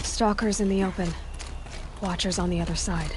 Stalkers in the open. Watchers on the other side.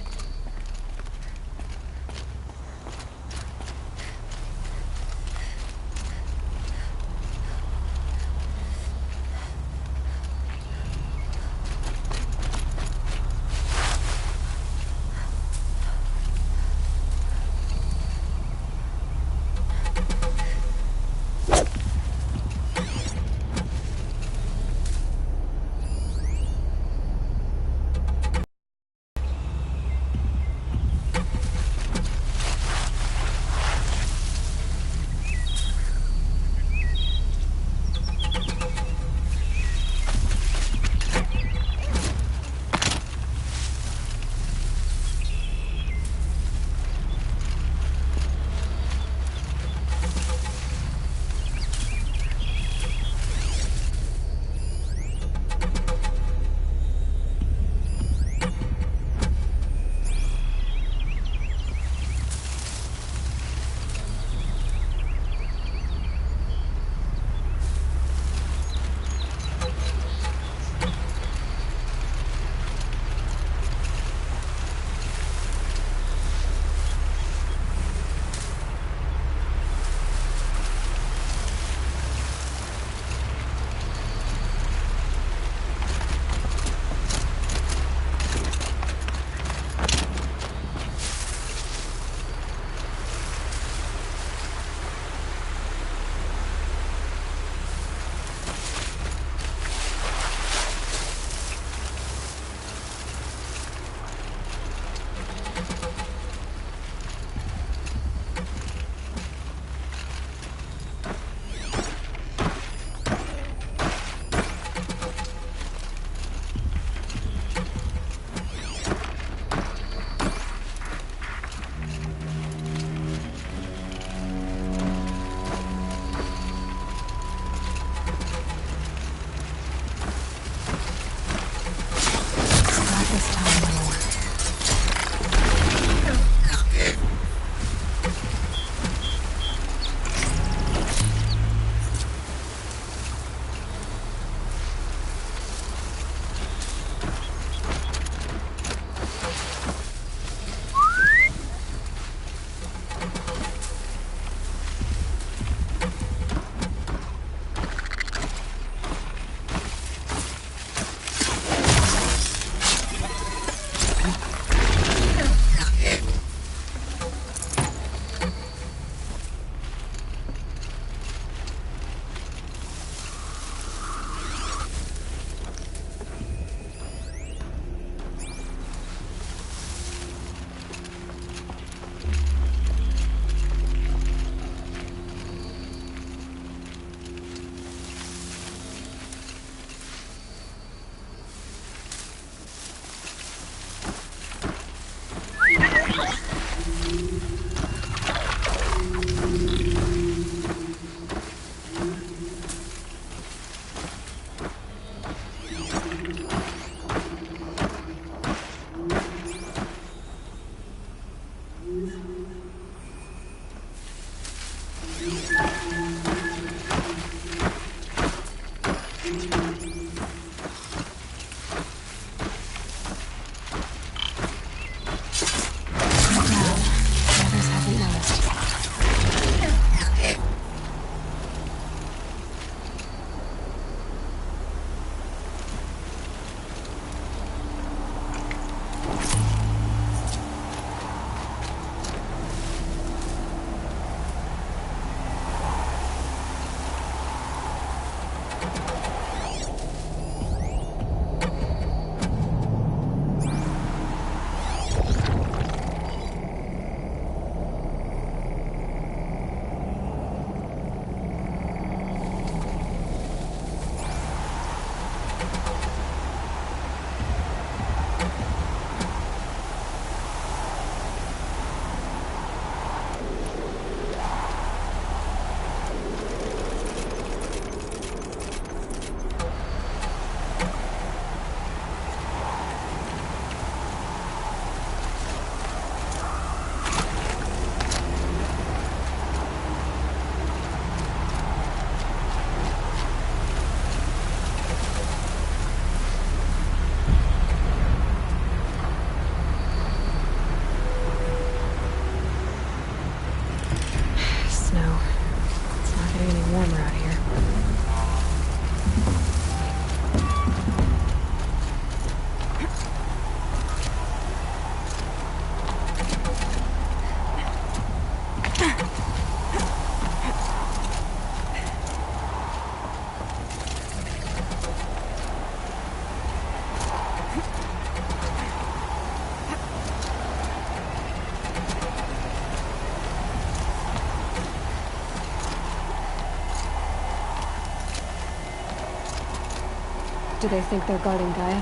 Do they think they're guarding Gaia?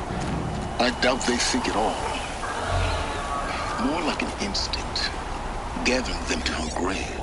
I doubt they think at all. More like an instinct, gathering them to her grave.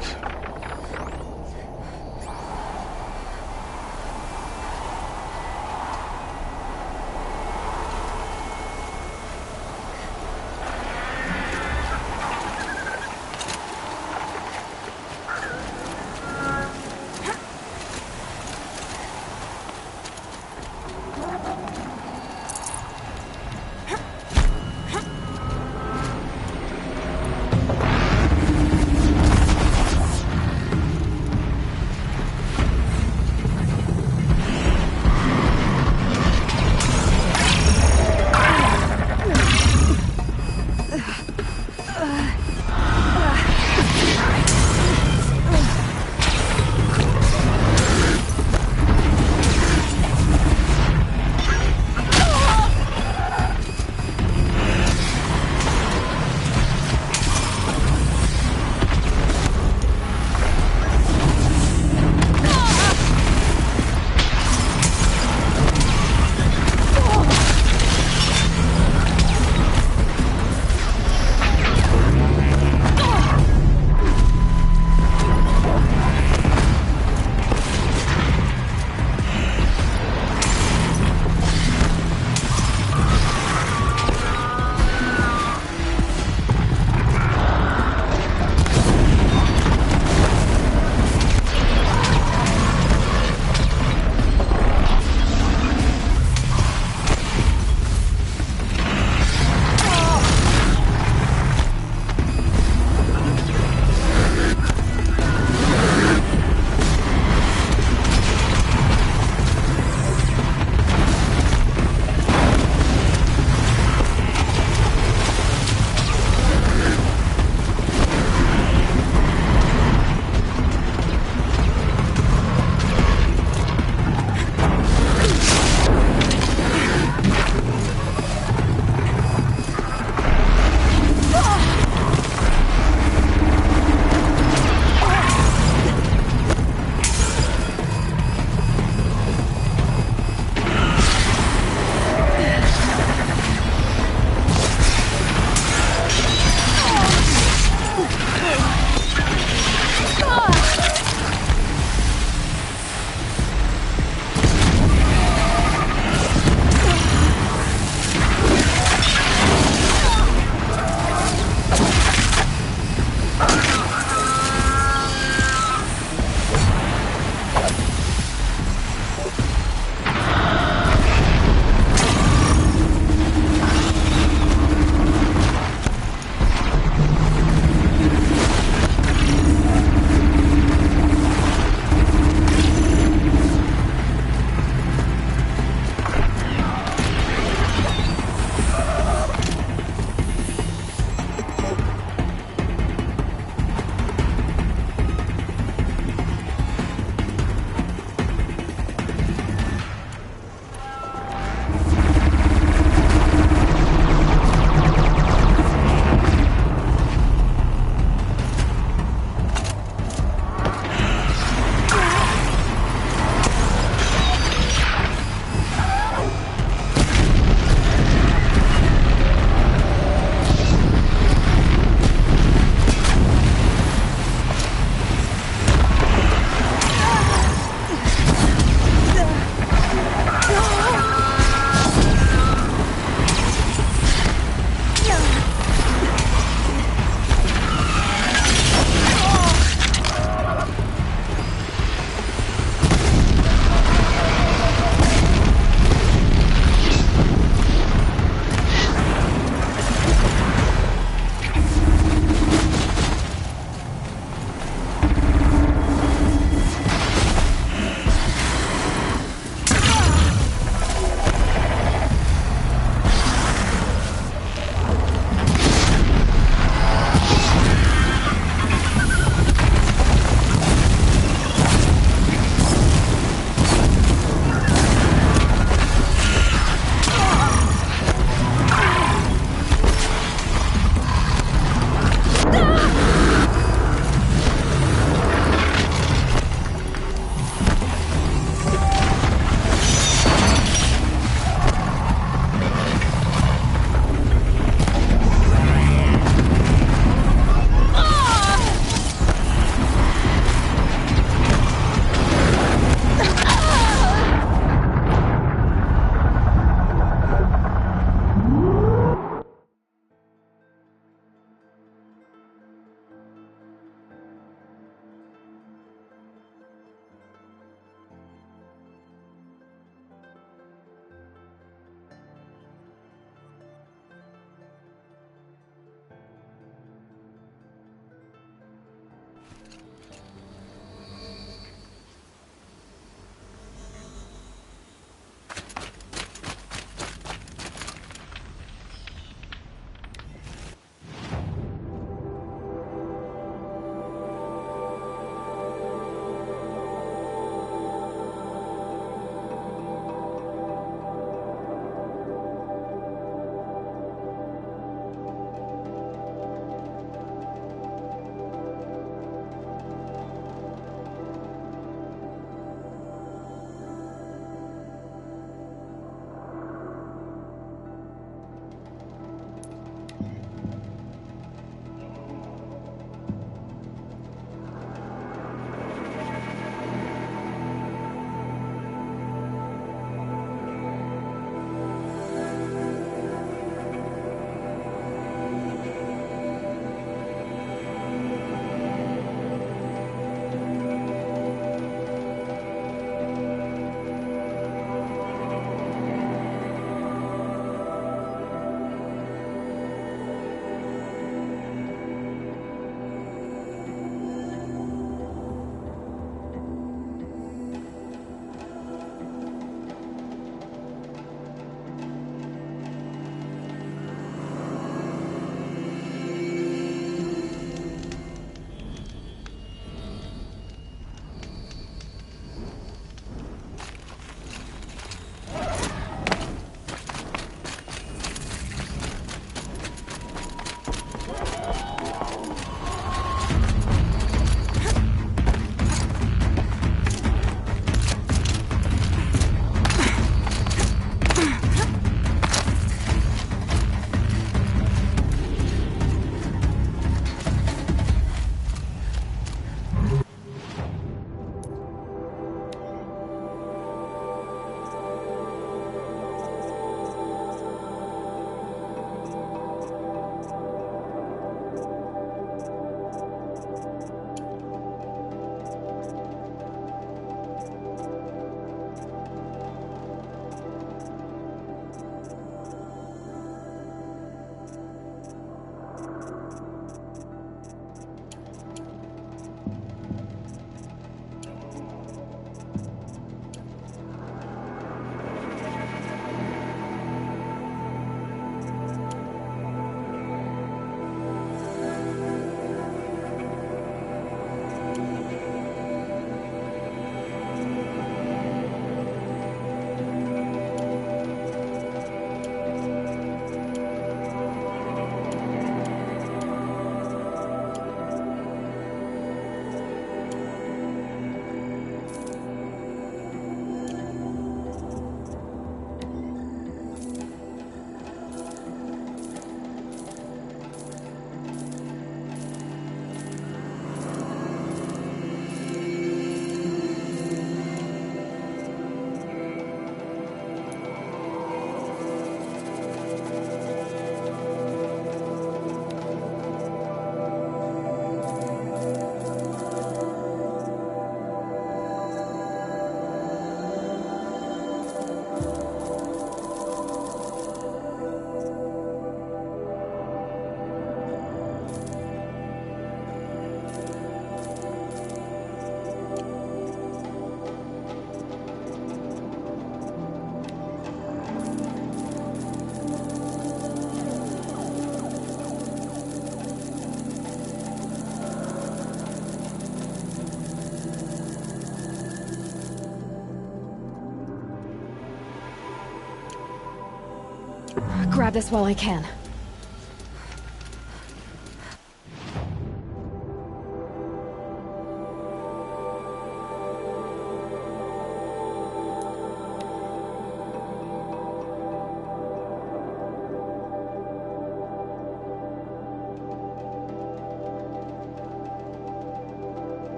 grab this while I can.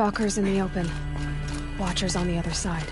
Stalkers in the open. Watchers on the other side.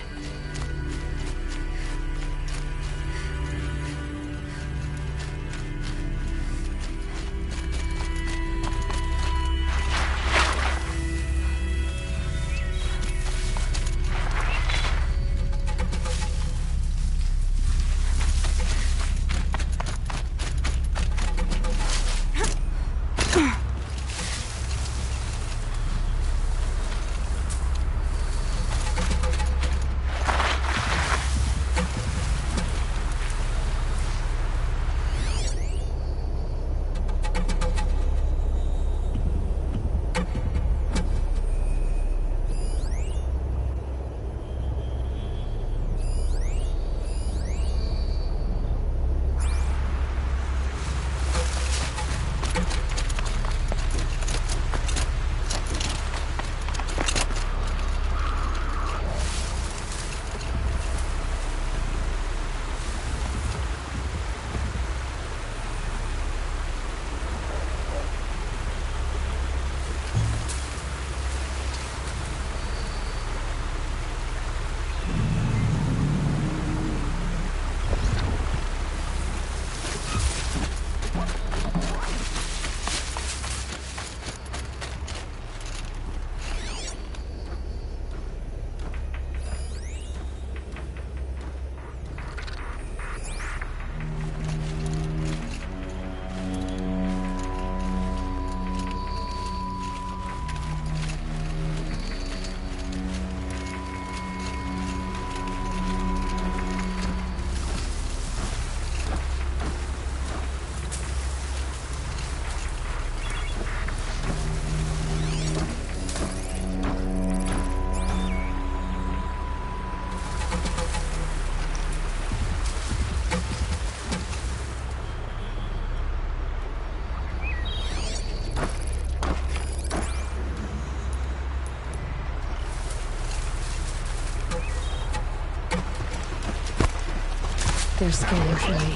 They're scanning for me.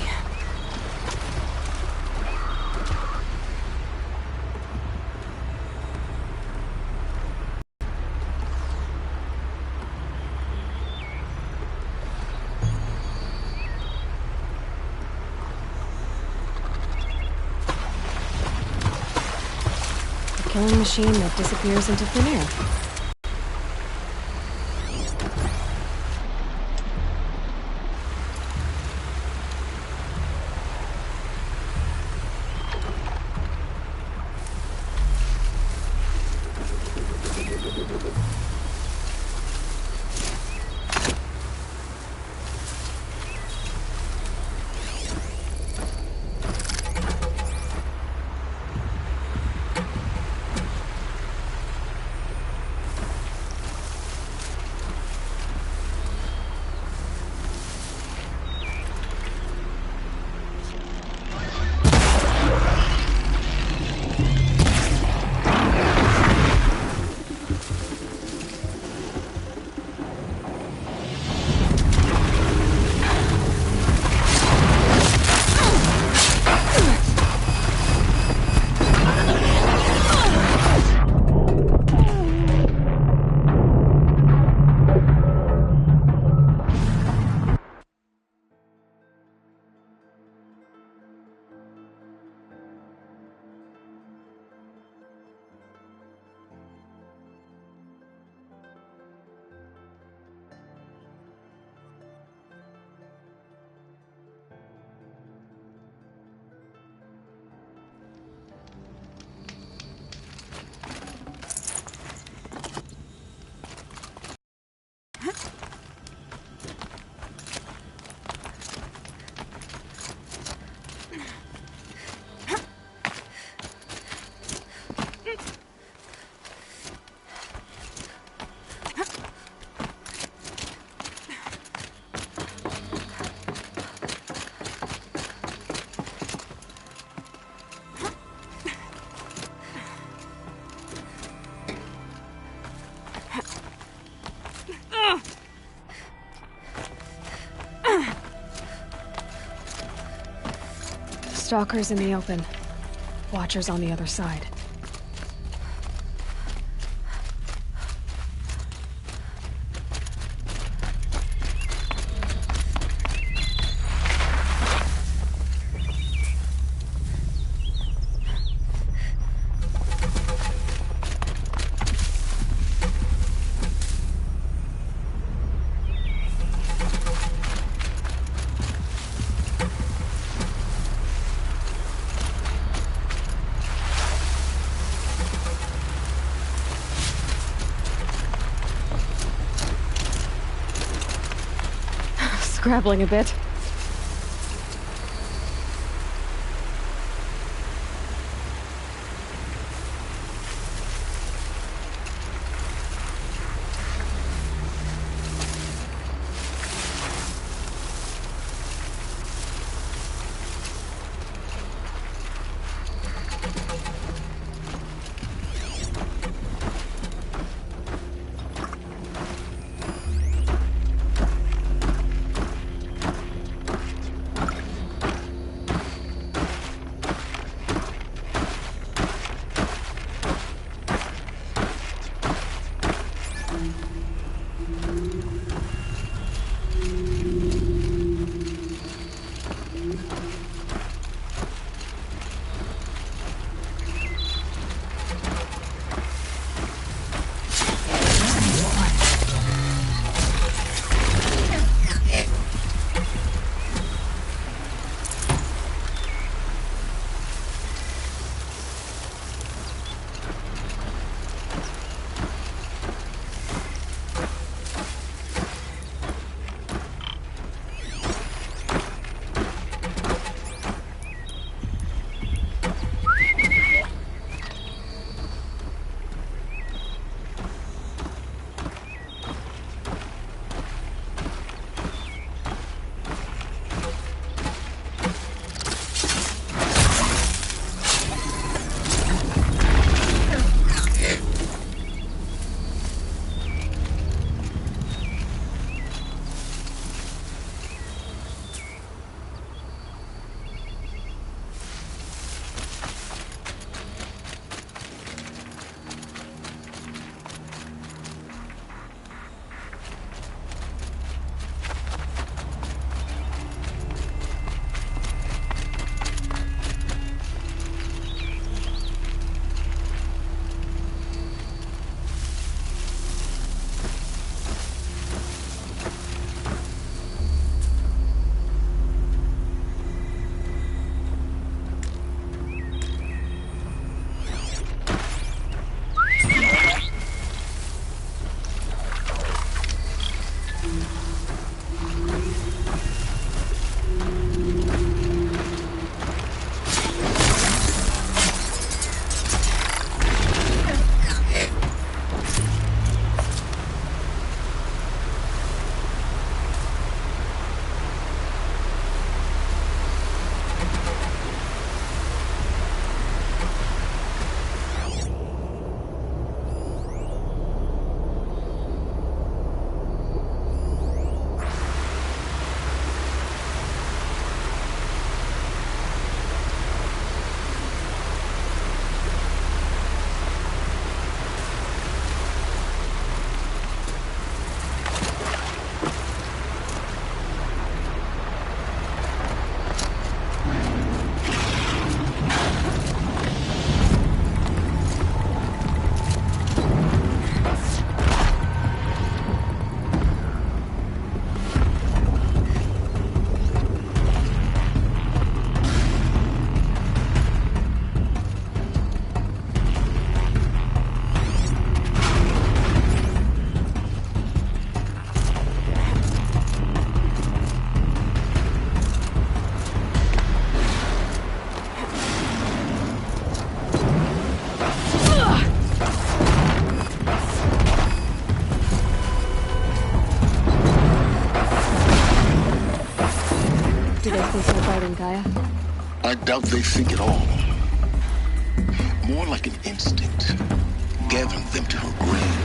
A killing machine that disappears into thin air. Stalkers in the open. Watchers on the other side. Scrabbling a bit. I doubt they think at all. More like an instinct, gathering them to her grave.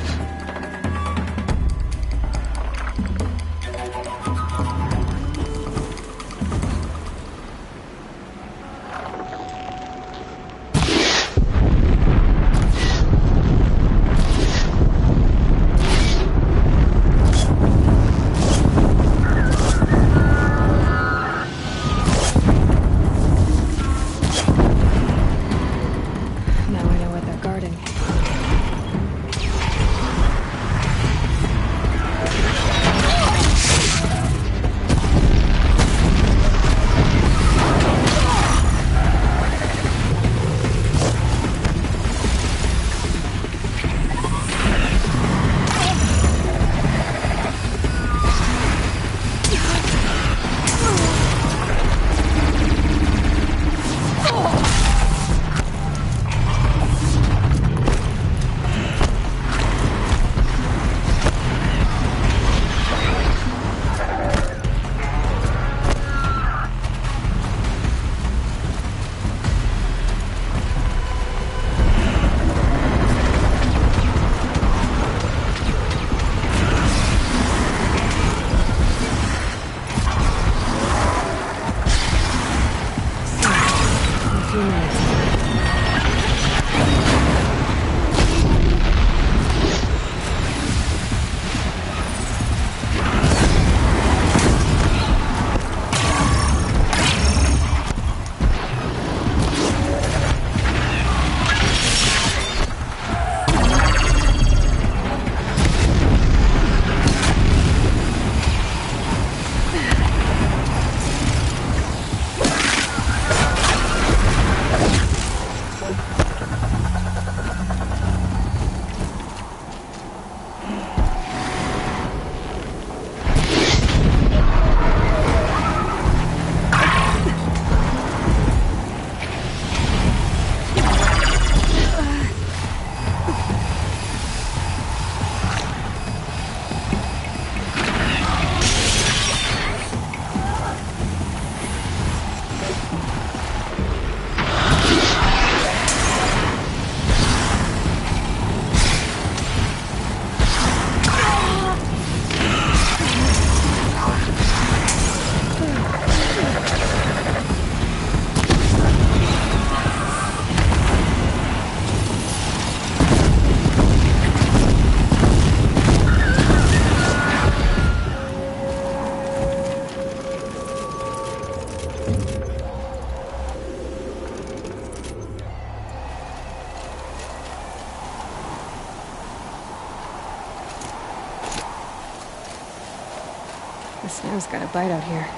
The snow's got a bite out here.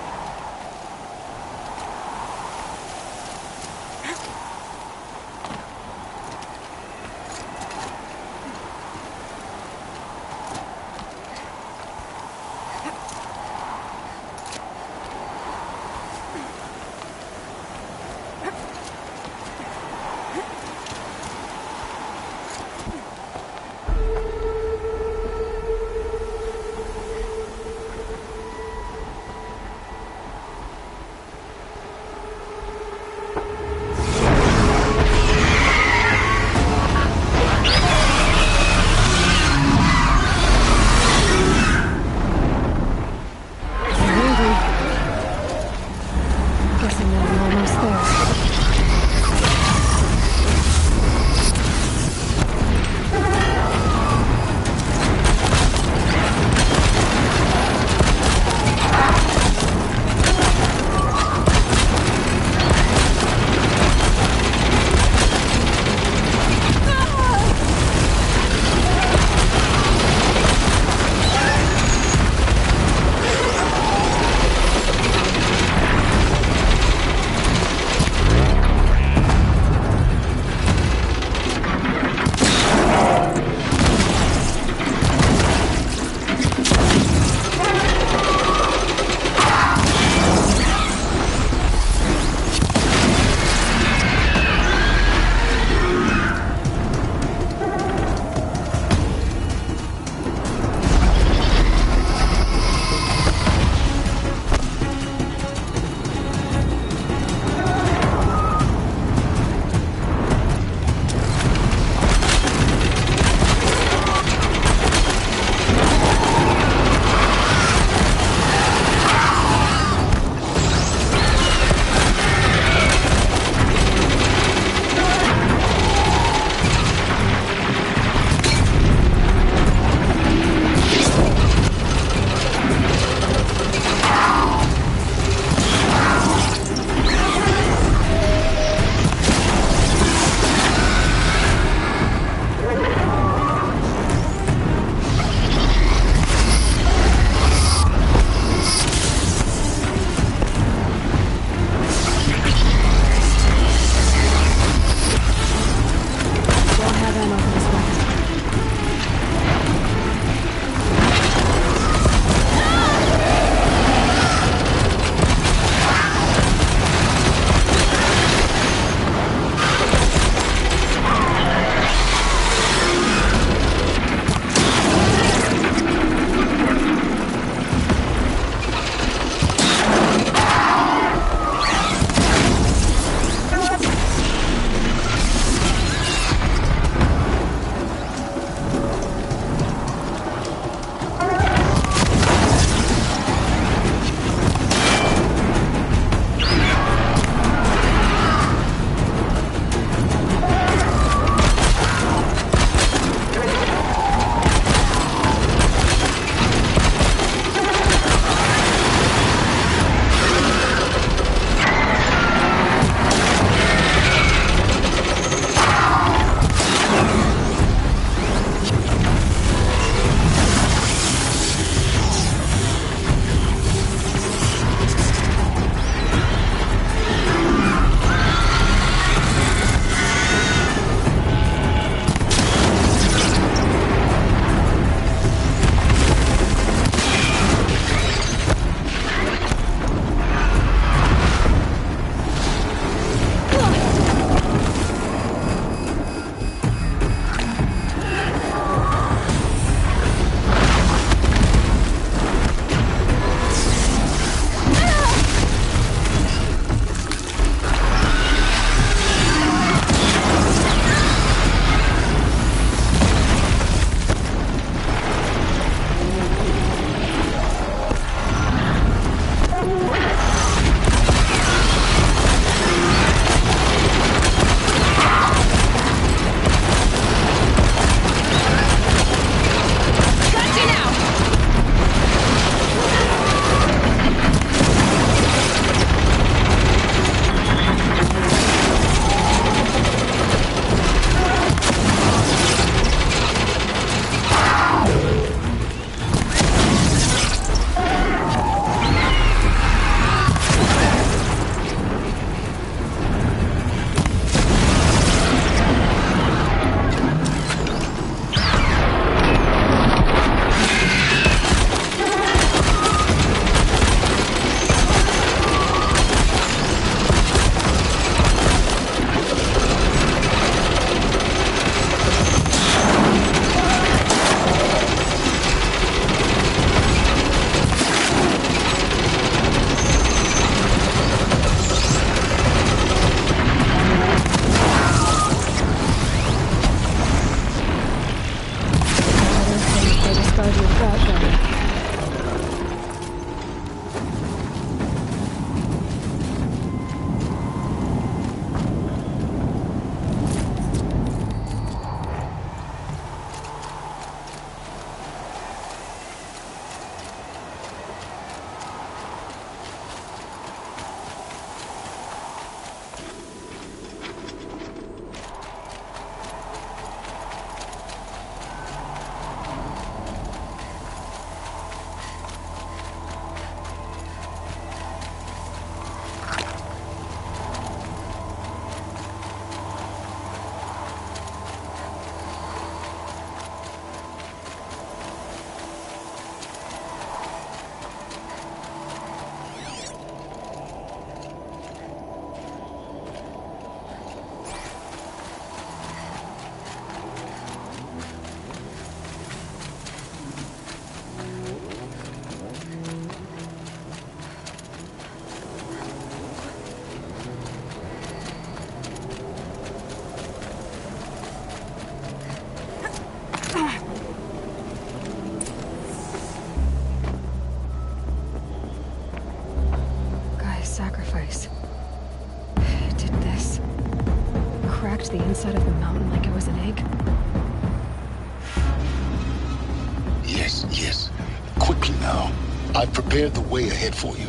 now. I've prepared the way ahead for you.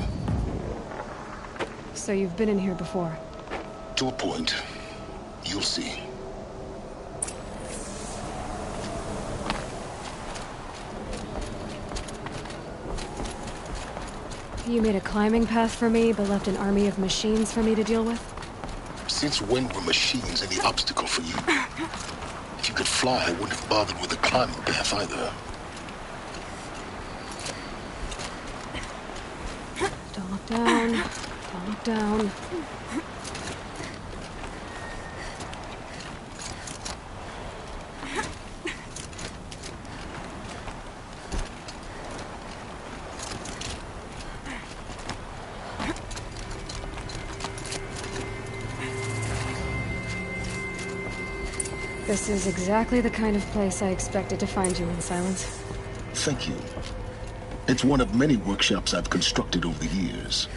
So you've been in here before? To a point. You'll see. You made a climbing path for me, but left an army of machines for me to deal with? Since when were machines any obstacle for you? If you could fly, I wouldn't have bothered with a climbing path either. Don't look down. Don't look down. This is exactly the kind of place I expected to find you in, Silence. Thank you. It's one of many workshops I've constructed over the years.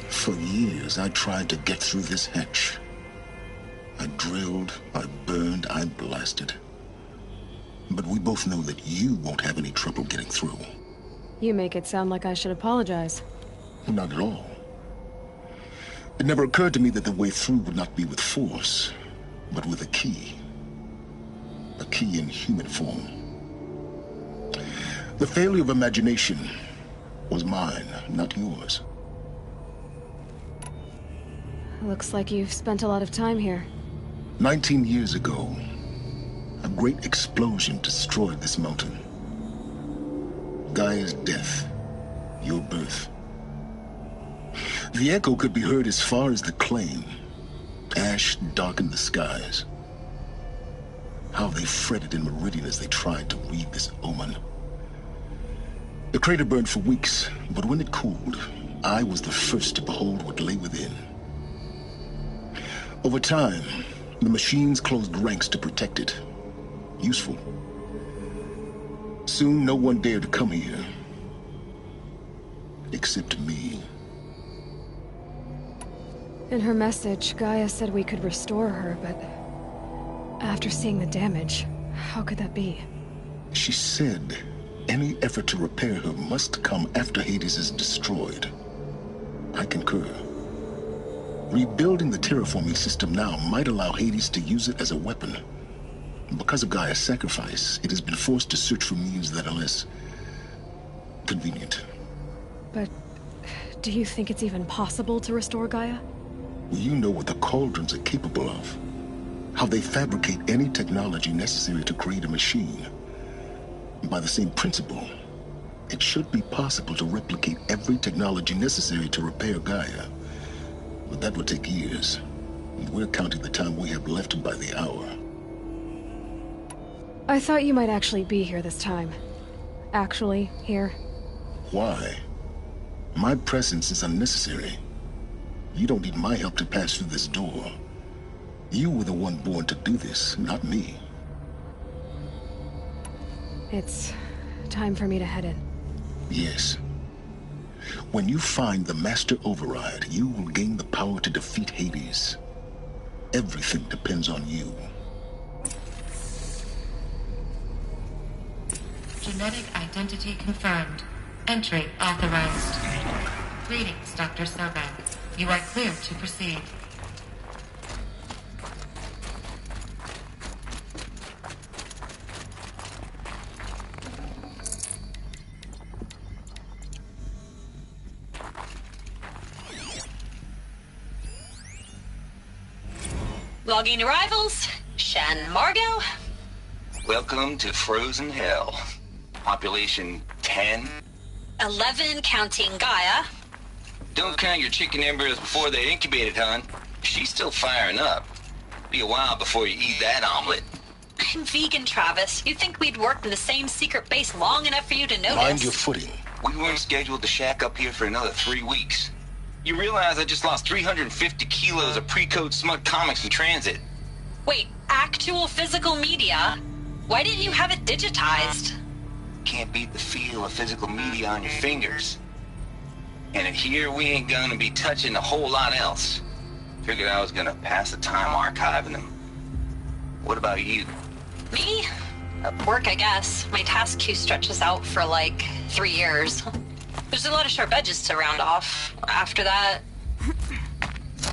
For years, I tried to get through this hatch. I drilled, I burned, I blasted. But we both know that you won't have any trouble getting through. You make it sound like I should apologize. Not at all. It never occurred to me that the way through would not be with force, but with a key. A key in human form. The failure of imagination was mine, not yours. Looks like you've spent a lot of time here. 19 years ago, a great explosion destroyed this mountain. Gaia's death, your birth. The echo could be heard as far as the claim. Ash darkened the skies. How they fretted in Meridian as they tried to read this omen. The crater burned for weeks, but when it cooled, I was the first to behold what lay within. Over time, the machines closed ranks to protect it. Useful. Soon, no one dared to come here. Except me. In her message, Gaia said we could restore her, but after seeing the damage, how could that be? She said any effort to repair her must come after Hades is destroyed. I concur. Rebuilding the terraforming system now might allow Hades to use it as a weapon. Because of Gaia's sacrifice, it has been forced to search for means that are less convenient. But do you think it's even possible to restore Gaia? You know what the Cauldrons are capable of. How they fabricate any technology necessary to create a machine. By the same principle, it should be possible to replicate every technology necessary to repair Gaia. But that would take years. And we're counting the time we have left by the hour. I thought you might actually be here this time. Actually, here. Why? My presence is unnecessary. You don't need my help to pass through this door. You were the one born to do this, not me. It's time for me to head in. Yes. When you find the Master Override, you will gain the power to defeat Hades. Everything depends on you. Genetic identity confirmed. Entry authorized. Greetings, Dr. Sobek. You are clear to proceed. Logging arrivals. Shan Margot. Welcome to Frozen Hell. Population 10. 11 counting Gaia. Don't count your chicken embryos before they're incubated, hon. She's still firing up. Be a while before you eat that omelet. I'm vegan, Travis. You think we'd worked in the same secret base long enough for you to notice? Mind your footing. We weren't scheduled to shack up here for another 3 weeks. You realize I just lost 350 kilos of pre-code smut comics in transit. Wait, actual physical media? Why didn't you have it digitized? Can't beat the feel of physical media on your fingers. And in here, we ain't gonna be touching a whole lot else. Figured I was gonna pass the time archiving them. What about you? Me? Work, I guess. My task queue stretches out for like 3 years. There's a lot of sharp edges to round off. After that,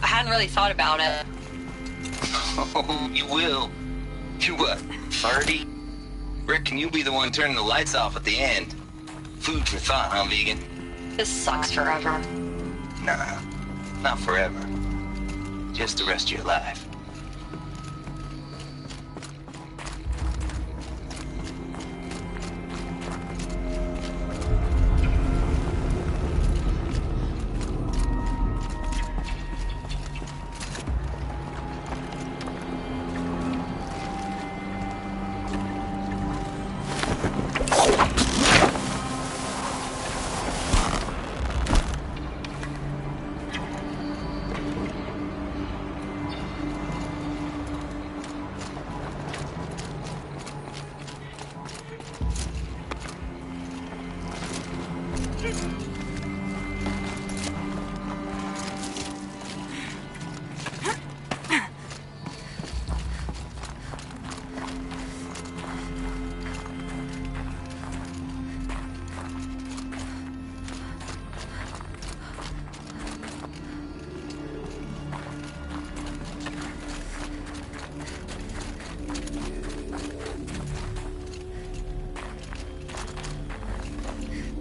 I hadn't really thought about it. Oh, you will. You what, 30? Reckon you'll be the one turning the lights off at the end. Food for thought, huh, vegan? This sucks forever. Nah, not forever. Just the rest of your life.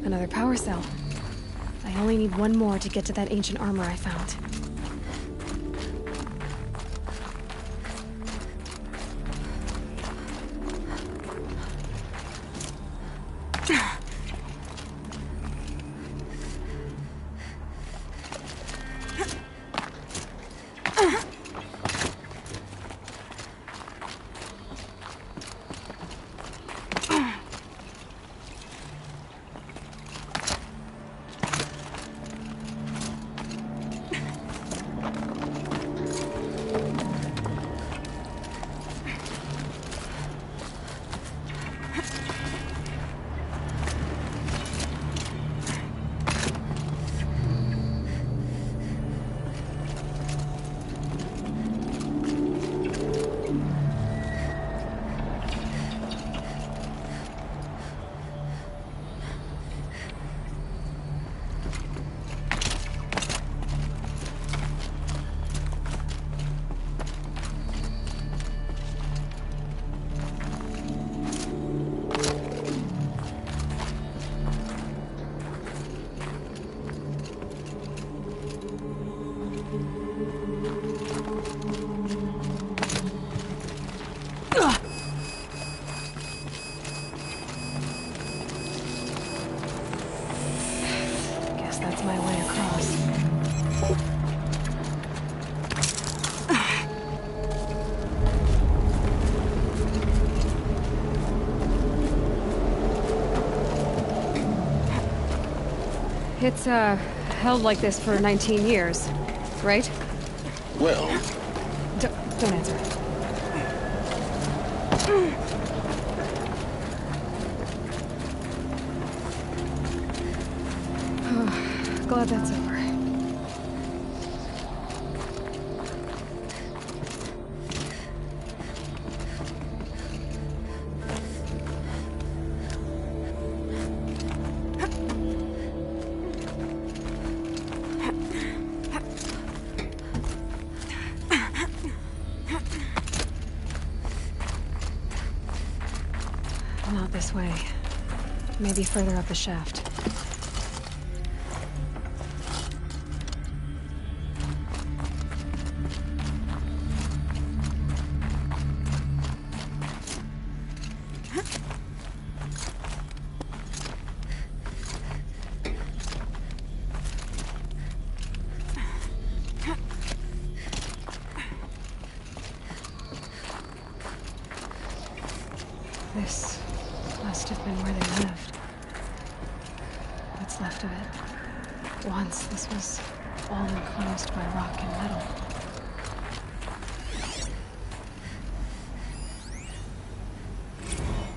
Another power cell. I only need one more to get to that ancient armor I found. Guess that's my way across. It's, held like this for 19 years, right? Well, Don't answer. Glad that's over. Not this way. Maybe further up the shaft. This must have been where they lived. What's left of it. Once this was all enclosed by rock and metal.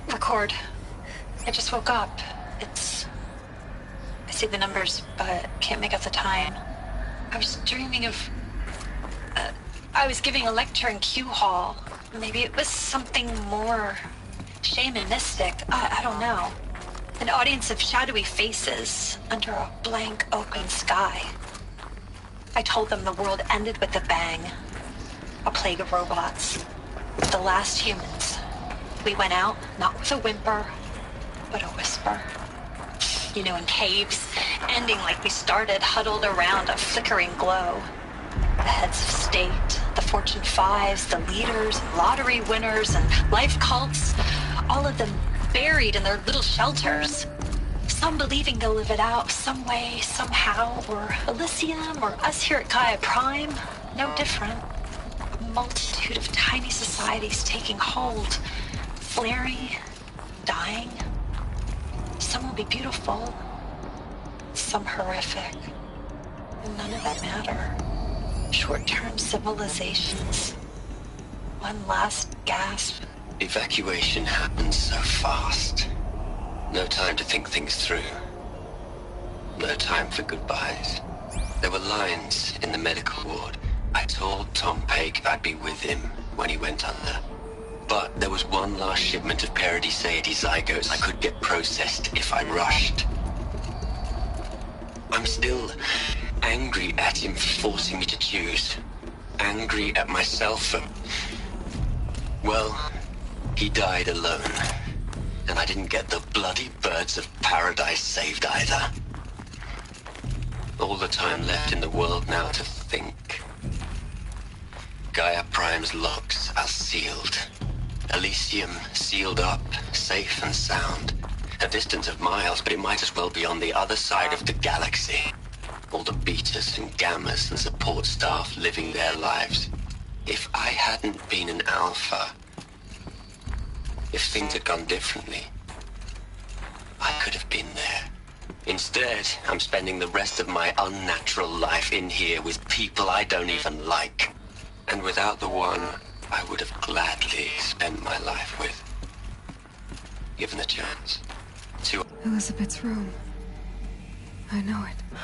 Record. I just woke up. I see the numbers, but can't make out the time. I was dreaming of... I was giving a lecture in Q Hall. Maybe it was something more shamanistic. I don't know. An audience of shadowy faces under a blank open sky. I told them the world ended with a bang. A plague of robots. The last humans. We went out, not with a whimper, but a whisper. You know, in caves, ending like we started, huddled around a flickering glow. The heads of state, the Fortune 5s, the leaders, lottery winners, and life cults, all of them buried in their little shelters. Some believing they'll live it out some way, somehow, or Elysium, or us here at Gaia Prime, no different. A multitude of tiny societies taking hold, flaring, dying. Some will be beautiful, some horrific, and none of it matter. Short-term civilizations. One last gasp. Evacuation happens so fast. No time to think things through. No time for goodbyes. There were lines in the medical ward. I told Tom Paik I'd be with him when he went under. But there was one last shipment of Paradiseidae zygotes I could get processed if I rushed. I'm still angry at him for forcing me to choose. Angry at myself for... Well, he died alone. And I didn't get the bloody birds of paradise saved either. All the time left in the world now to think. Gaia Prime's locks are sealed. Elysium sealed up, safe and sound. A distance of miles, but it might as well be on the other side of the galaxy. All the betas and gammas and support staff living their lives. If I hadn't been an alpha, if things had gone differently, I could have been there. Instead, I'm spending the rest of my unnatural life in here with people I don't even like. And without the one I would have gladly spent my life with. Given the chance. To Elizabeth's room. I know it.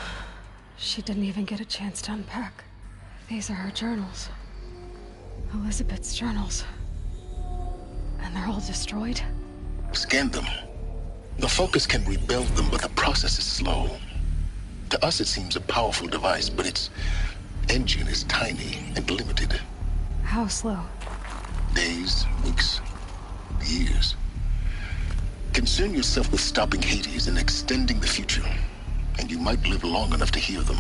She didn't even get a chance to unpack. These are her journals. Elizabeth's journals. And they're all destroyed? Scan them. The Focus can rebuild them, but the process is slow. To us, it seems a powerful device, but its engine is tiny and limited. How slow? Days, weeks, years. Concern yourself with stopping Hades and extending the future, and you might live long enough to hear them.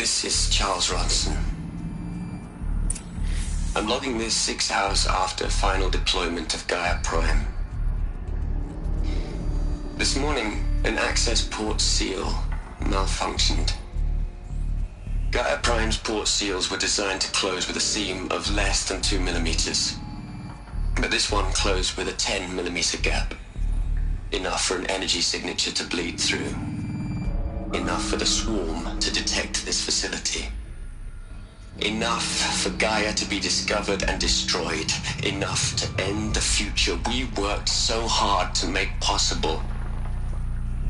This is Charles Ronson. I'm logging this 6 hours after final deployment of Gaia Prime. This morning, an access port seal malfunctioned. Gaia Prime's port seals were designed to close with a seam of less than 2 millimeters. But this one closed with a 10 millimeter gap. Enough for an energy signature to bleed through. Enough for the swarm to detect this facility. Enough for Gaia to be discovered and destroyed. Enough to end the future we worked so hard to make possible.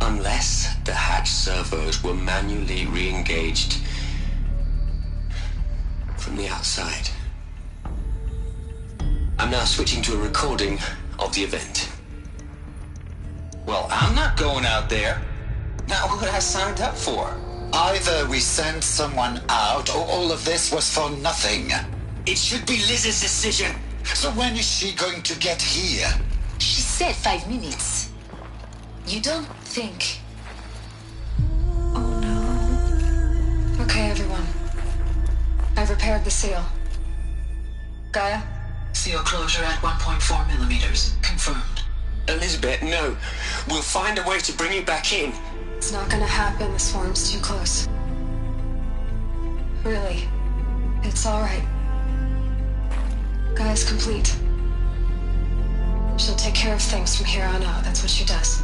Unless the hatch servos were manually re-engaged from the outside. I'm now switching to a recording of the event. Well, I'm not going out there. Not what I signed up for. Either we send someone out, or all of this was for nothing. It should be Liz's decision. So when is she going to get here? She said 5 minutes. You don't think... Oh no. Okay, everyone. I've repaired the seal. Gaia? Seal closure at 1.4 millimeters. Confirmed. Elizabeth, no. We'll find a way to bring you back in. It's not gonna happen. The swarm's too close. Really. It's alright. Gaia's complete. She'll take care of things from here on out. That's what she does.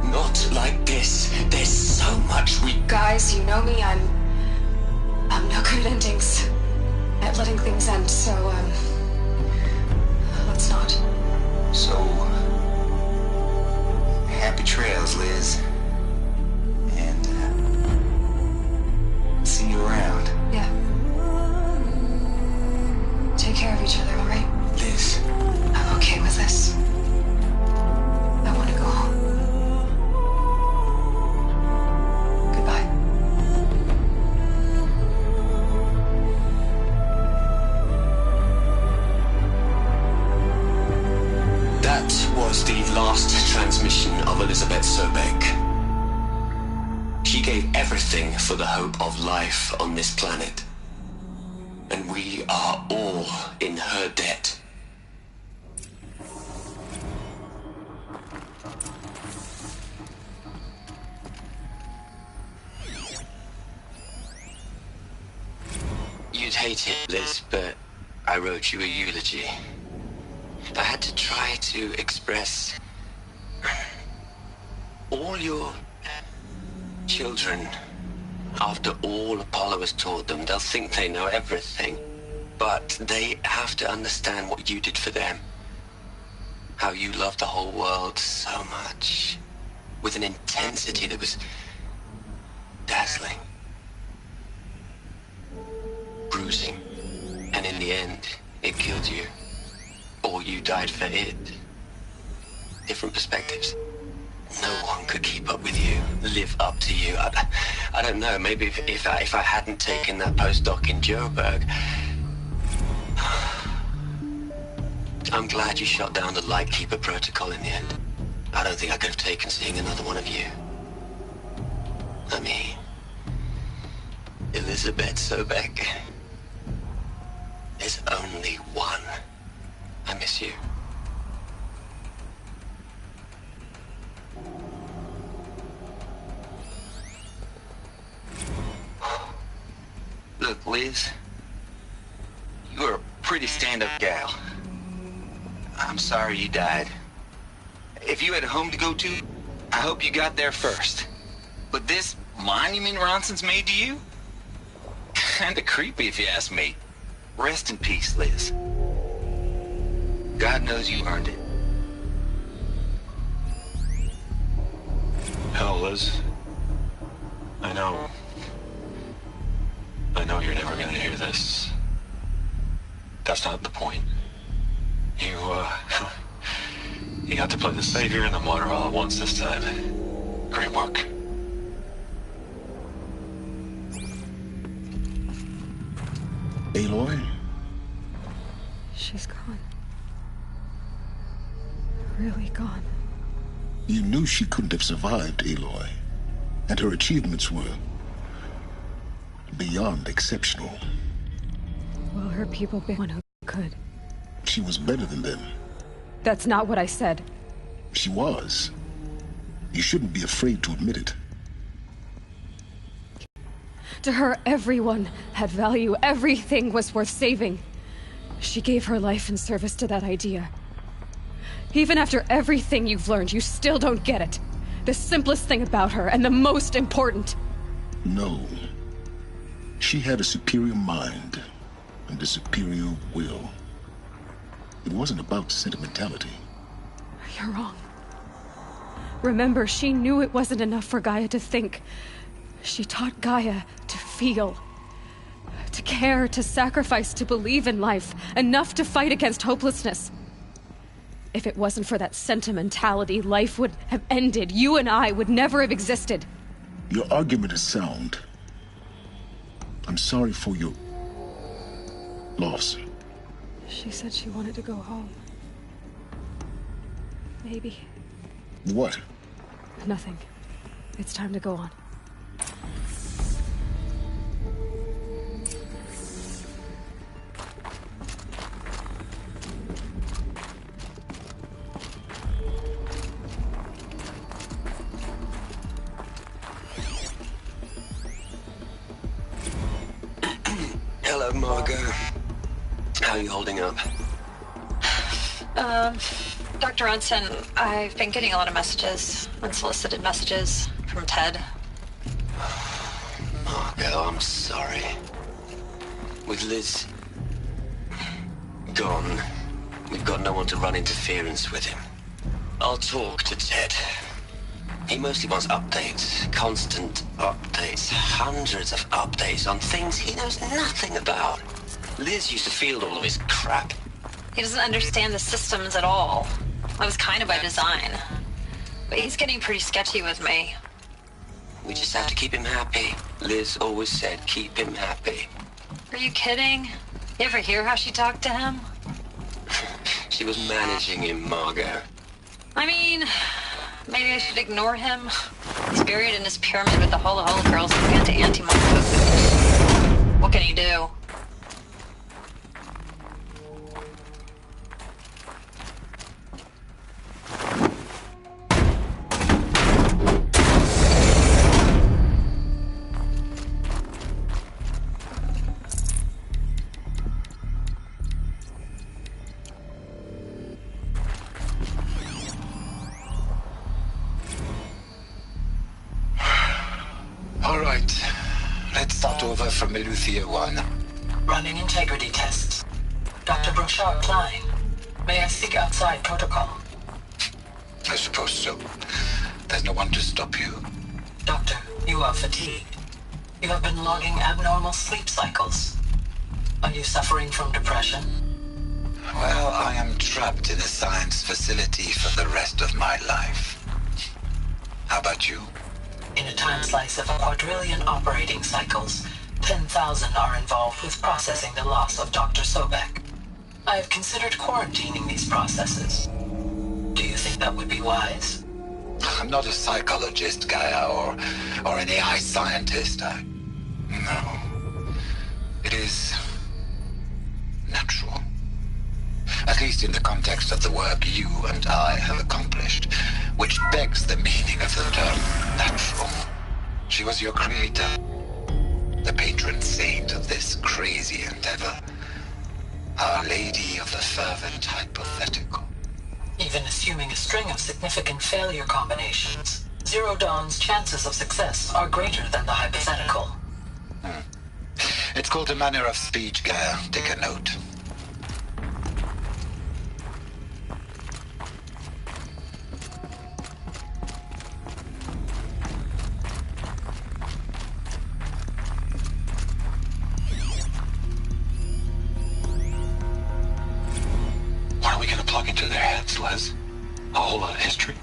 Not like this. There's so much we... Guys, you know me. I'm no good at endings. At letting things end, so, let's not. So, happy trails, Liz. And, see you around. Yeah. Take care of each other, alright? Liz. I'm okay with this. I want to go home. Goodbye. That was the last transmission of Elizabeth Sobeck. She gave everything for the hope of life on this planet. And we are all in her debt. You'd hate it, Liz, but I wrote you a eulogy. I had to try to express all your children. After all Apollo has taught them, they'll think they know everything. But they have to understand what you did for them. How you loved the whole world so much. With an intensity that was dazzling. Bruising. And in the end, it killed you. Or you died for it. Different perspectives. No one could keep up with you, live up to you. I don't know, maybe if I hadn't taken that postdoc in Joburg. I'm glad you shot down the Lightkeeper protocol in the end. I don't think I could have taken seeing another one of you. I mean, Elizabeth Sobeck. There's only one. I miss you. Look, Liz. You're a pretty stand-up gal. I'm sorry you died. If you had a home to go to, I hope you got there first. But this monument Ronson's made to you? Kinda creepy if you ask me. Rest in peace, Liz. God knows you earned it. Hell, Liz. I know you're never gonna hear this. That's not the point. You got to play the savior and the martyr all at once this time. Great work. Aloy? She's gone. Really gone. You knew she couldn't have survived, Aloy. And her achievements were beyond exceptional. Well, her people be one who could. She was better than them. That's not what I said. She was. You shouldn't be afraid to admit it. To her, everyone had value. Everything was worth saving. She gave her life in service to that idea. Even after everything you've learned, you still don't get it. The simplest thing about her, and the most important. No. She had a superior mind and a superior will. It wasn't about sentimentality. You're wrong. Remember, she knew it wasn't enough for Gaia to think. She taught Gaia to feel. To care, to sacrifice, to believe in life. Enough to fight against hopelessness. If it wasn't for that sentimentality, life would have ended. You and I would never have existed. Your argument is sound. I'm sorry for your loss. She said she wanted to go home. Maybe. What? Nothing. It's time to go on. Hello, Margot. How are you holding up? Dr. Ronson, I've been getting a lot of messages, unsolicited messages from Ted. Margot, I'm sorry. With Liz gone, we've got no one to run interference with him. I'll talk to Ted. He mostly wants updates, constant updates, hundreds of updates on things he knows nothing about. Liz used to field all of his crap. He doesn't understand the systems at all. That was kind of by design. But he's getting pretty sketchy with me. We just have to keep him happy. Liz always said keep him happy. Are you kidding? You ever hear how she talked to him? She was managing him, Margot. I mean, maybe I should ignore him. He's buried in his pyramid with the Hula Hula girls and anti-Monk. What can he do? From Eleuthia 1. Running integrity tests. Dr. Brochard Klein, may I speak outside protocol? I suppose so. There's no one to stop you. Doctor, you are fatigued. You have been logging abnormal sleep cycles. Are you suffering from depression? Well, I am trapped in a science facility for the rest of my life. How about you? In a time slice of a quadrillion operating cycles, 10,000 are involved with processing the loss of Dr. Sobek. I have considered quarantining these processes. Do you think that would be wise? I'm not a psychologist, Gaia, or an AI scientist. No. It is natural. At least in the context of the work you and I have accomplished, which begs the meaning of the term natural. She was your creator. The patron saint of this crazy endeavor. Our Lady of the Fervent Hypothetical. Even assuming a string of significant failure combinations, Zero Dawn's chances of success are greater than the hypothetical. It's called a manner of speech, Gaia. Take a note. Les. A whole lot of history.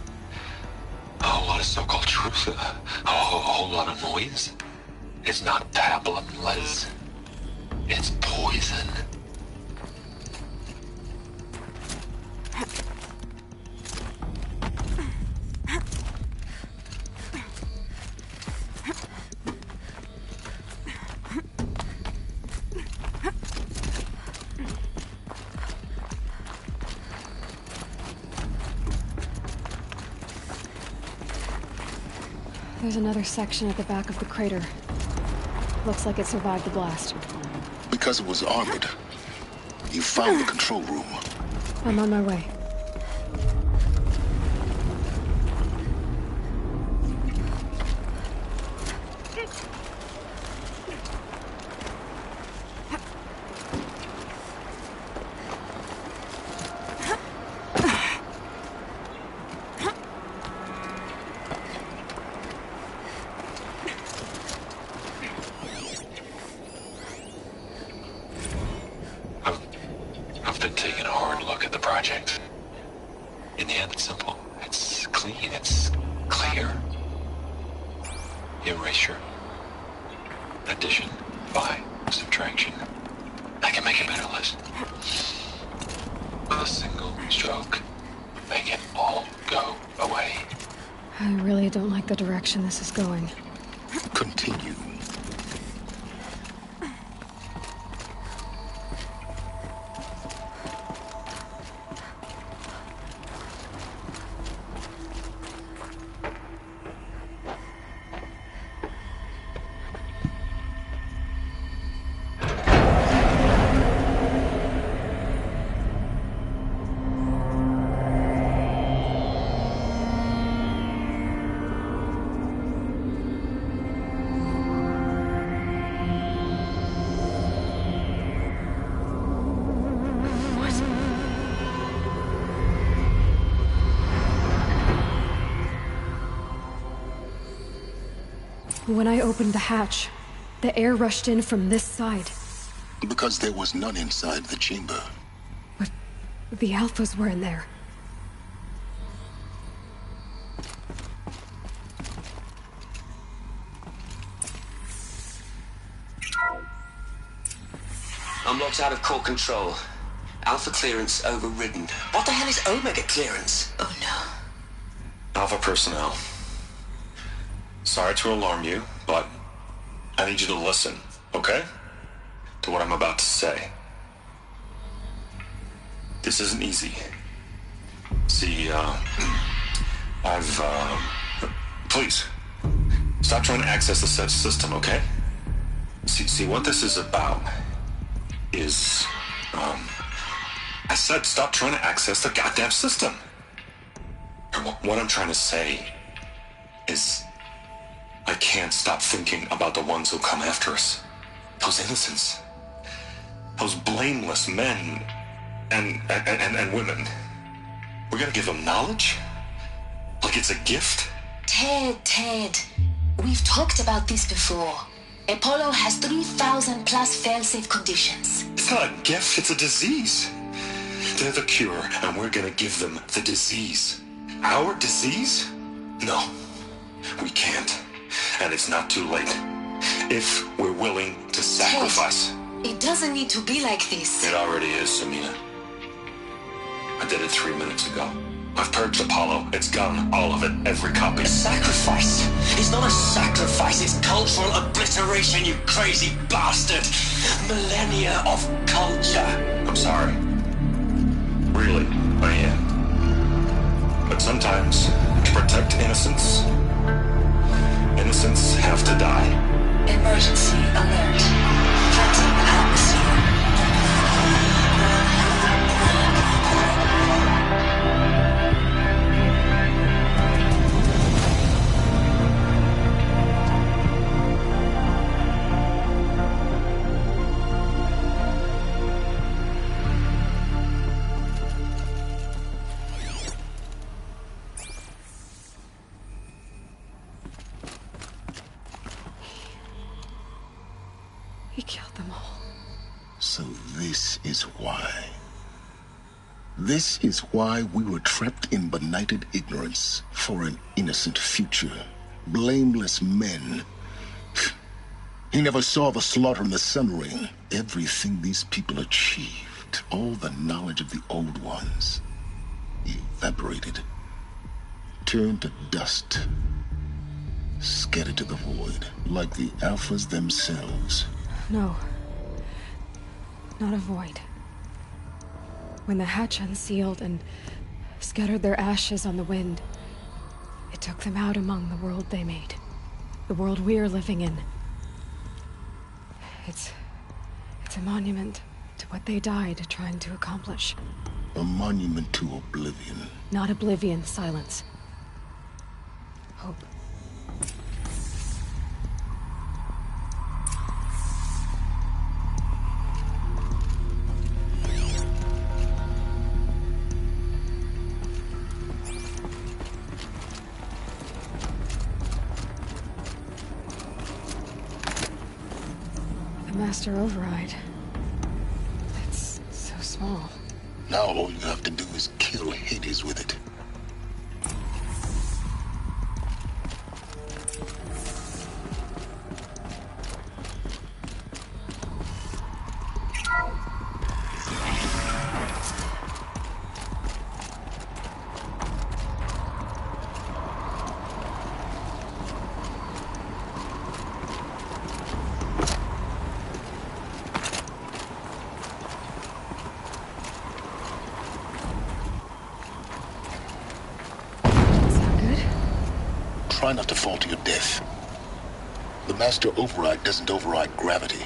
A whole lot of so-called truth. A whole lot of noise. It's not pablum, Les. It's poison. There's another section at the back of the crater. Looks like it survived the blast. Because it was armored. You found the control room. I'm on my way. project. In the end, it's simple. It's clean. It's clear. Erasure. Addition. By. Subtraction. I can make a better list. With a single stroke. Make it all go away. I really don't like the direction this is going. Continue. When I opened the hatch, the air rushed in from this side. Because there was none inside the chamber. But the Alphas were in there. Unlocked out of core control. Alpha clearance overridden. What the hell is Omega clearance? Oh no. Alpha personnel. Sorry to alarm you, but I need you to listen, okay? To what I'm about to say. This isn't easy. See, please, stop trying to access the said system, okay? See, what this is about is, I said stop trying to access the goddamn system. And what I'm trying to say is, I can't stop thinking about the ones who come after us. Those innocents. Those blameless men and women. We're gonna give them knowledge? Like it's a gift? Ted. We've talked about this before. Apollo has 3,000 plus fail-safe conditions. It's not a gift, it's a disease. They're the cure, and we're gonna give them the disease. Our disease? No, we can't. And it's not too late. If we're willing to sacrifice. Ted, it doesn't need to be like this. It already is, Samina. I did it 3 minutes ago. I've purged Apollo. It's gone. All of it. Every copy. A sacrifice? It's not a sacrifice. It's cultural obliteration, you crazy bastard. Millennia of culture. I'm sorry. Really, I am. But sometimes, to protect innocence, innocents have to die. Emergency alert. Threatening atmosphere. He killed them all. So this is why. This is why we were trapped in benighted ignorance for an innocent future. Blameless men. He never saw the slaughter in the Sun Ring. Everything these people achieved, all the knowledge of the old ones, evaporated, turned to dust, scattered to the void, like the Alphas themselves. No. Not a void. When the hatch unsealed and scattered their ashes on the wind, it took them out among the world they made. The world we're living in. It's a monument to what they died trying to accomplish. A monument to oblivion. Not oblivion, silence. Hope. The Master Override. It's so small. Now all you have to do is kill Hades with it. Try not to fall to your death. The Master Override doesn't override gravity.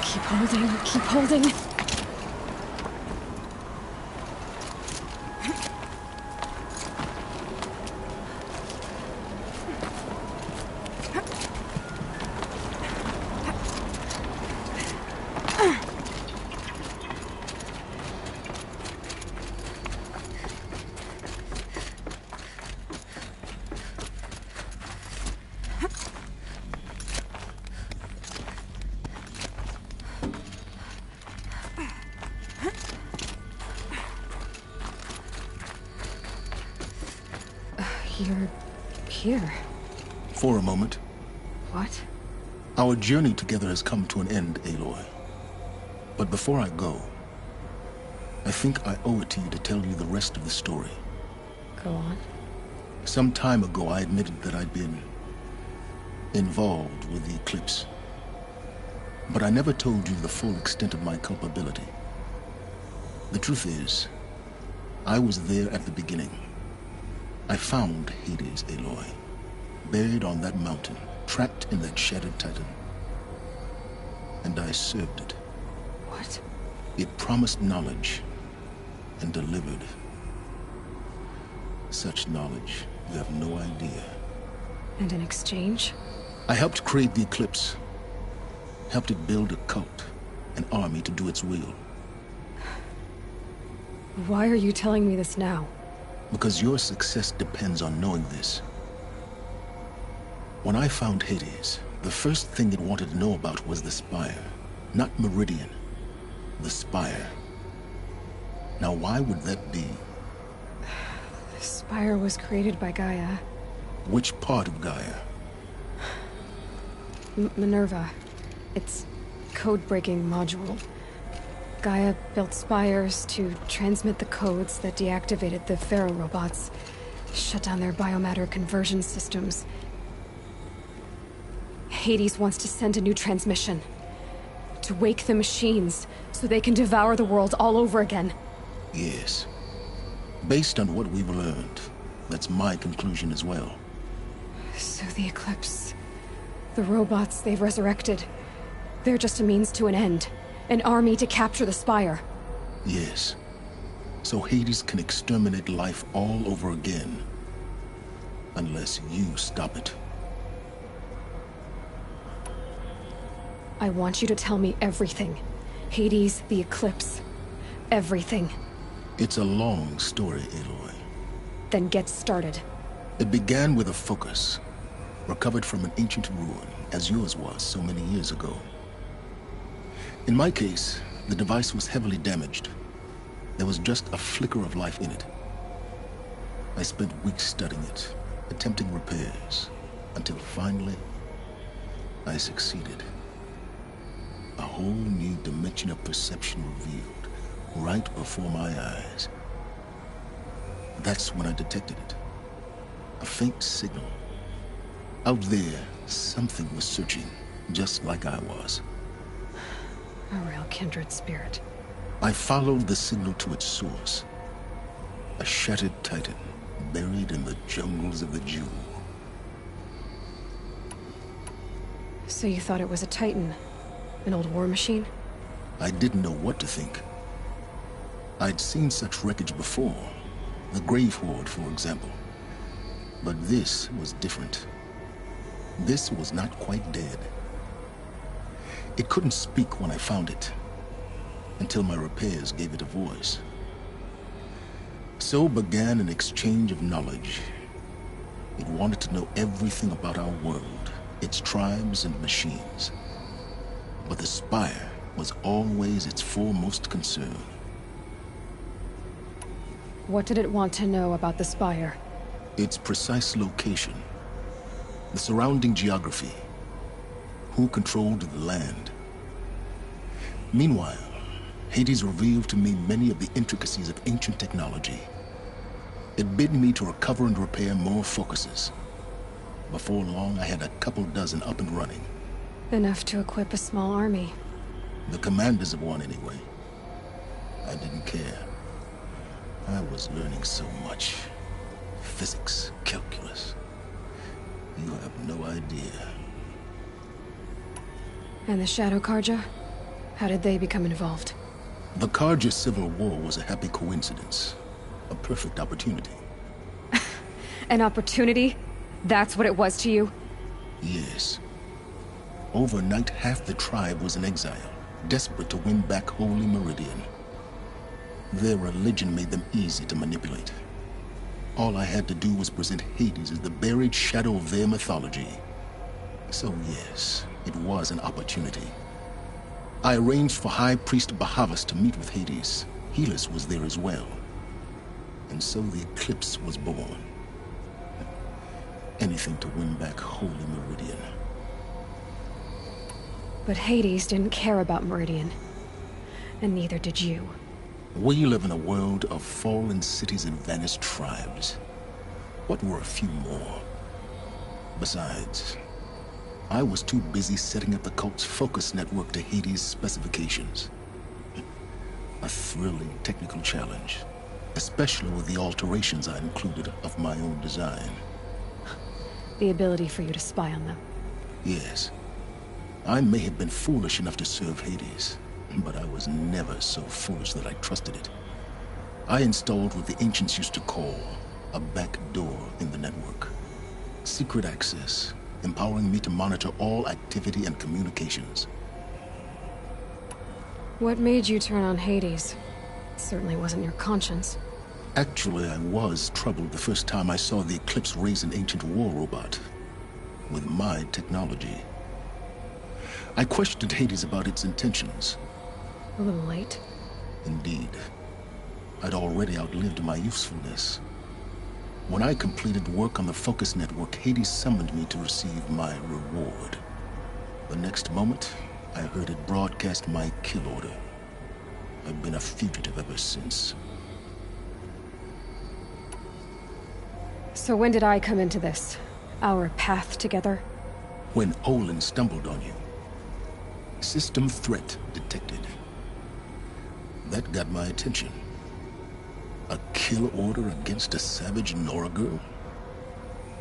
Keep holding, keep holding. You're here. For a moment. What? Our journey together has come to an end, Aloy. But before I go, I think I owe it to you to tell you the rest of the story. Go on. Some time ago, I admitted that I'd been involved with the Eclipse. But I never told you the full extent of my culpability. The truth is, I was there at the beginning. I found Hades, Aloy, buried on that mountain, trapped in that shattered titan. And I served it. What? It promised knowledge and delivered. Such knowledge, you have no idea. And in exchange? I helped create the Eclipse. Helped it build a cult, an army to do its will. Why are you telling me this now? Because your success depends on knowing this. When I found Hades, the first thing it wanted to know about was the Spire. Not Meridian. The Spire. Now why would that be? The Spire was created by Gaia. Which part of Gaia? Minerva. Its code-breaking module. Gaia built spires to transmit the codes that deactivated the Pharaoh robots, shut down their biomatter conversion systems. Hades wants to send a new transmission. To wake the machines, so they can devour the world all over again. Yes. Based on what we've learned, that's my conclusion as well. So the Eclipse... the robots they've resurrected... they're just a means to an end. An army to capture the Spire. Yes. So Hades can exterminate life all over again. Unless you stop it. I want you to tell me everything. Hades, the Eclipse. Everything. It's a long story, Aloy. Then get started. It began with a focus. Recovered from an ancient ruin, as yours was so many years ago. In my case, the device was heavily damaged. There was just a flicker of life in it. I spent weeks studying it, attempting repairs, until finally, I succeeded. A whole new dimension of perception revealed, right before my eyes. That's when I detected it. A faint signal. Out there, something was searching, just like I was. A real kindred spirit. I followed the signal to its source. A shattered titan, buried in the jungles of the Jewel. So you thought it was a titan? An old war machine? I didn't know what to think. I'd seen such wreckage before. The Grave Horde, for example. But this was different. This was not quite dead. It couldn't speak when I found it, until my repairs gave it a voice. So began an exchange of knowledge. It wanted to know everything about our world, its tribes and machines. but the Spire was always its foremost concern. What did it want to know about the Spire? Its precise location, the surrounding geography, who controlled the land. Meanwhile, Hades revealed to me many of the intricacies of ancient technology. It bid me to recover and repair more focuses. Before long, I had a couple dozen up and running. Enough to equip a small army. The commanders of one, anyway. I didn't care. I was learning so much. Physics, calculus. You have no idea. And the Shadow Carja? How did they become involved? The Carja Civil War was a happy coincidence. A perfect opportunity. An opportunity? That's what it was to you? Yes. Overnight, half the tribe was in exile, desperate to win back Holy Meridian. Their religion made them easy to manipulate. All I had to do was present Hades as the buried shadow of their mythology. So yes, it was an opportunity. I arranged for High Priest Bahavas to meet with Hades. Helis was there as well. And so the Eclipse was born. Anything to win back Holy Meridian. But Hades didn't care about Meridian. And neither did you. We live in a world of fallen cities and vanished tribes. What were a few more? Besides, I was too busy setting up the cult's focus network to Hades' specifications. A thrilling technical challenge, especially with the alterations I included of my own design. The ability for you to spy on them. Yes. I may have been foolish enough to serve Hades, but I was never so foolish that I trusted it. I installed what the ancients used to call a back door in the network. Secret access, empowering me to monitor all activity and communications. What made you turn on Hades? It certainly wasn't your conscience. Actually, I was troubled the first time I saw the Eclipse raise an ancient war robot with my technology. I questioned Hades about its intentions. A little late. Indeed. I'd already outlived my usefulness. When I completed work on the Focus Network, Hades summoned me to receive my reward. The next moment, I heard it broadcast my kill order. I've been a fugitive ever since. So when did I come into this? Our path together? When Olin stumbled on you. System threat detected. That got my attention. A kill order against a savage Nora girl?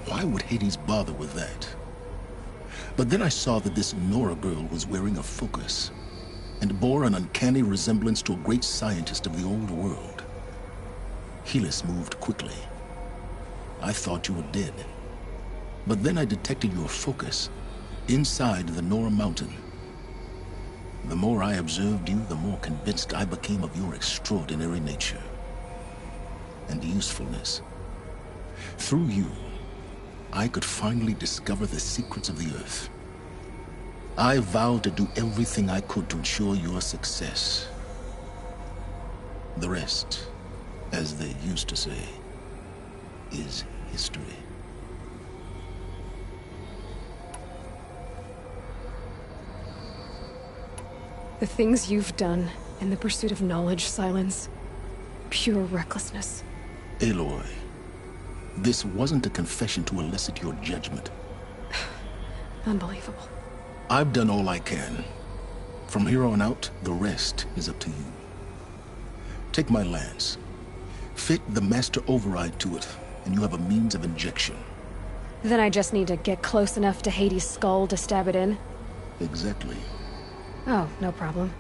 Why would Hades bother with that? But then I saw that this Nora girl was wearing a focus, and bore an uncanny resemblance to a great scientist of the old world. Helis moved quickly. I thought you were dead. But then I detected your focus inside the Nora Mountain. The more I observed you, the more convinced I became of your extraordinary nature and usefulness. Through you, I could finally discover the secrets of the Earth. I vowed to do everything I could to ensure your success. The rest, as they used to say, is history. The things you've done in the pursuit of knowledge, Silence. Pure recklessness. Aloy, this wasn't a confession to elicit your judgment. Unbelievable. I've done all I can. From here on out, the rest is up to you. Take my lance. Fit the master override to it, and you have a means of injection. Then I just need to get close enough to Hades' skull to stab it in? Exactly. Oh, no problem.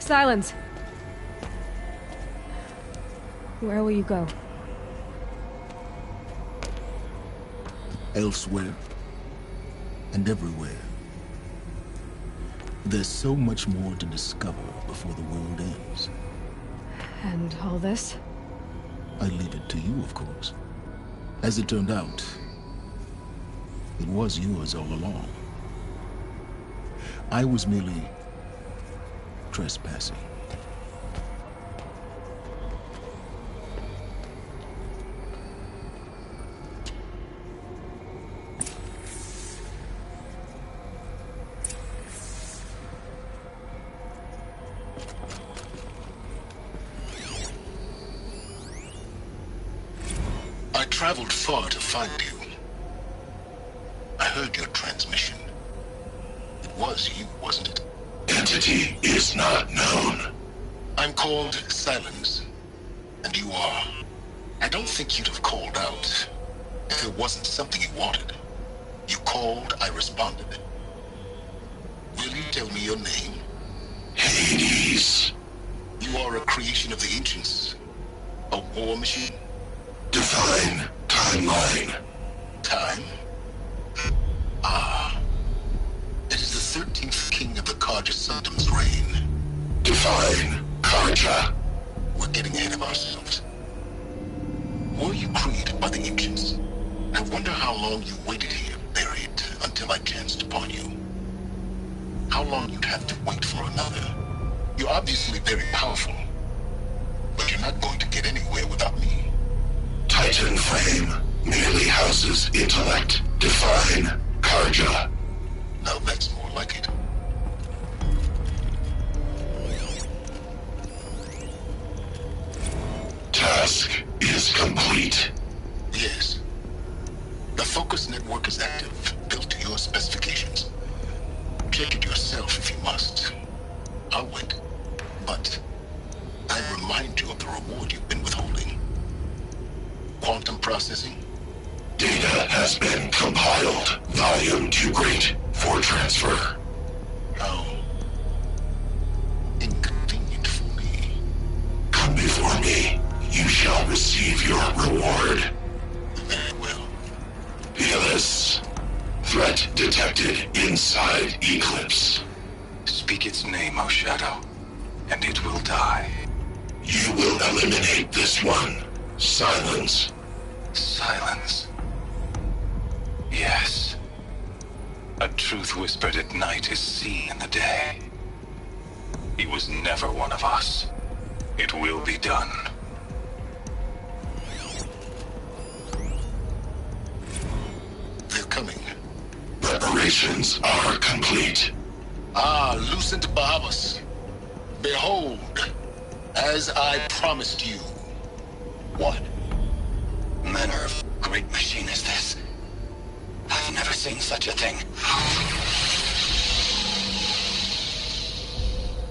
Silence! Where will you go? Elsewhere. And everywhere. There's so much more to discover before the world ends. And all this? I leave it to you, of course. As it turned out, it was yours all along. I was merely trespassing. I traveled far to find you. I heard your transmission. It was you, wasn't it? Entity is not known. I'm called Silence, and you are. I don't think you'd have called out if it wasn't something you wanted. You called, I responded. Will you tell me your name? Hades. You are a creation of the ancients. A war machine? Define timeline. Time? Ah. It is the 13th king of the Carja Sanctum's reign. Define Carja. We're getting ahead of ourselves. Were you created by the ancients? I wonder how long you waited here, buried, until I chanced upon you. How long you'd have to wait for another. You're obviously very powerful, but you're not going to get anywhere without me. Titan Flame merely houses intellect. Define Carja. Now that's more like it. Task is complete. Yes. The focus network is active, built to your specifications. Check it yourself if you must. I'll wait. But I remind you of the reward you've been withholding. Quantum processing? Data has been compiled. Volume too great for transfer. How inconvenient for me. Come before me. You shall receive your reward. Very well. Fearless. Threat detected inside Eclipse. Speak its name, O Shadow, and it will die. You will eliminate this one. Silence. Silence. Yes. A truth whispered at night is seen in the day. He was never one of us. It will be done. They're coming. Preparations are complete. Ah, Lucent Bahavas. Behold, as I promised you. What manner of great machine is this? I've never seen such a thing.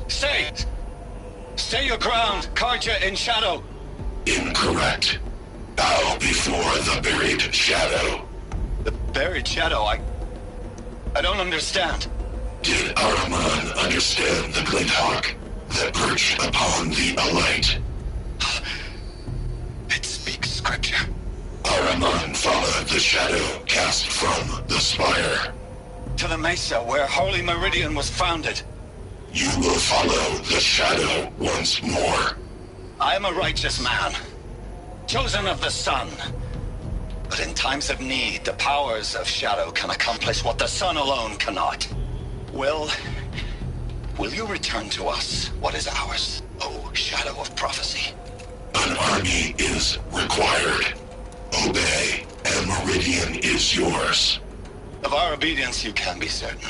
Stay! Stay your ground, Carja in Shadow! Incorrect. Bow before the buried shadow. The buried shadow? I don't understand. Did Ahriman understand the Glinthawk that perched upon the Alight? It speaks scripture. Ahriman followed the shadow cast from the spire. To the Mesa, where Holy Meridian was founded. You will follow the shadow once more. I am a righteous man, chosen of the sun. But in times of need, the powers of Shadow can accomplish what the sun alone cannot. Will you return to us what is ours, O Shadow of Prophecy? An army is required. Obey, and Meridian is yours. Of our obedience you can be certain.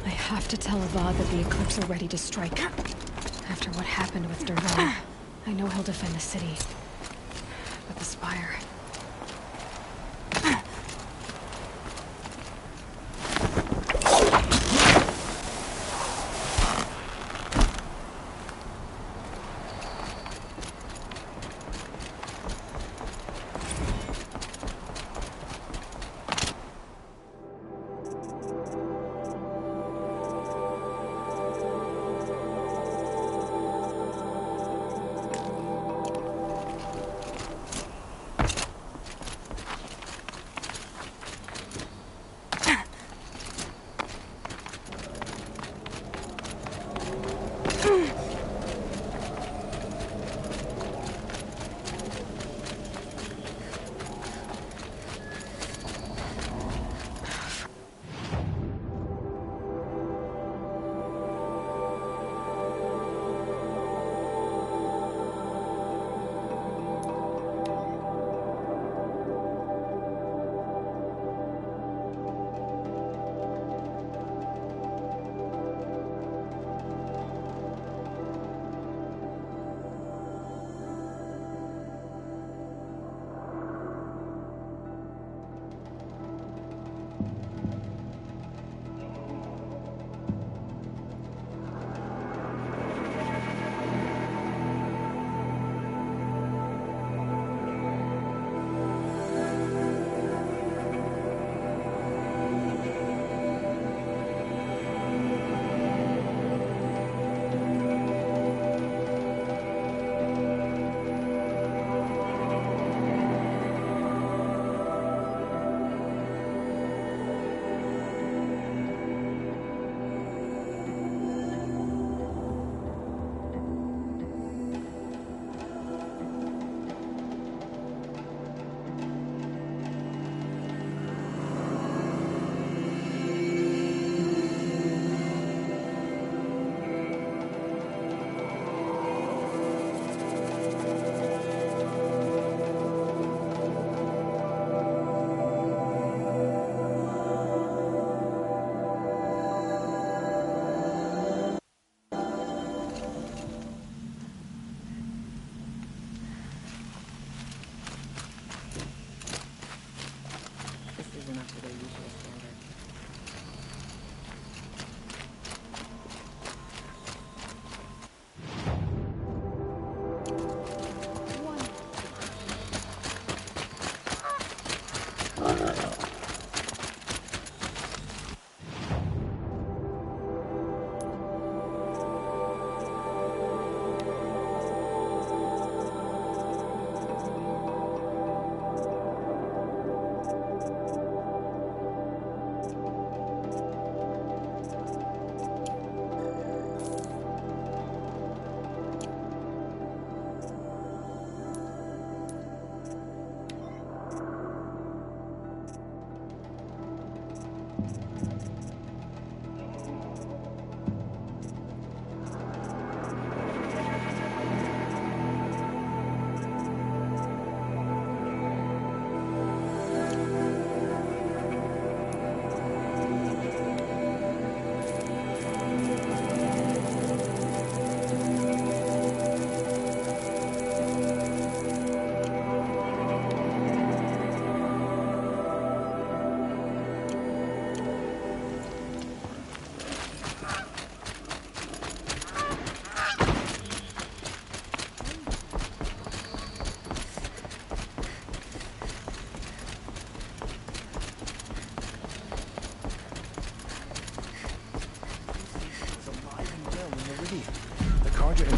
I have to tell Avad that the Eclipse are ready to strike. After what happened with Durvan, I know he'll defend the city. But the Spire...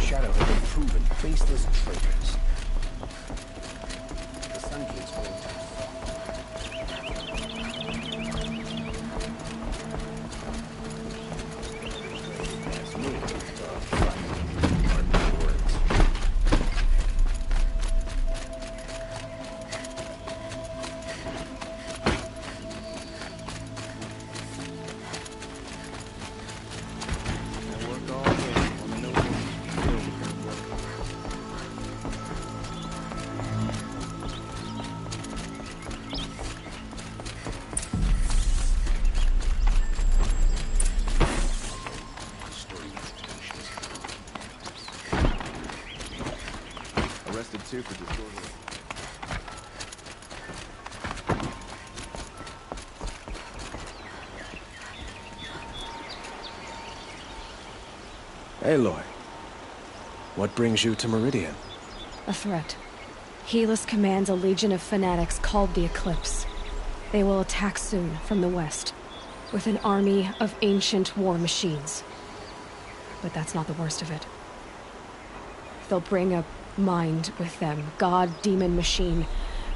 Shadow have been proven faceless traitors. The Sun Kings will That's me. Words. I work all day on the notebook. too for disorderly. Aloy, what brings you to Meridian? A threat. Helis commands a legion of fanatics called the Eclipse. They will attack soon from the west, with an army of ancient war machines. But that's not the worst of it. They'll bring a mind with them, god, demon, machine,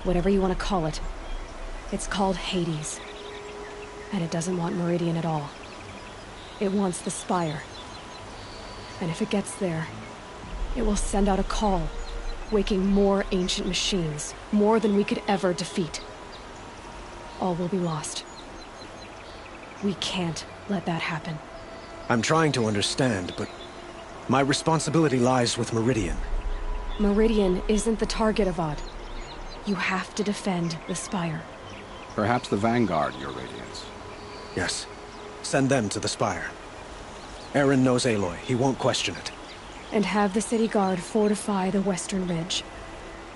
whatever you want to call it. It's called Hades. And it doesn't want Meridian at all. It wants the Spire. And if it gets there, it will send out a call, waking more ancient machines, more than we could ever defeat. All will be lost. We can't let that happen. I'm trying to understand, but my responsibility lies with Meridian. Meridian isn't the target, Avad. You have to defend the Spire. Perhaps the Vanguard, Your Radiance. Yes. Send them to the Spire. Eren knows Aloy. He won't question it. And have the City Guard fortify the Western Ridge.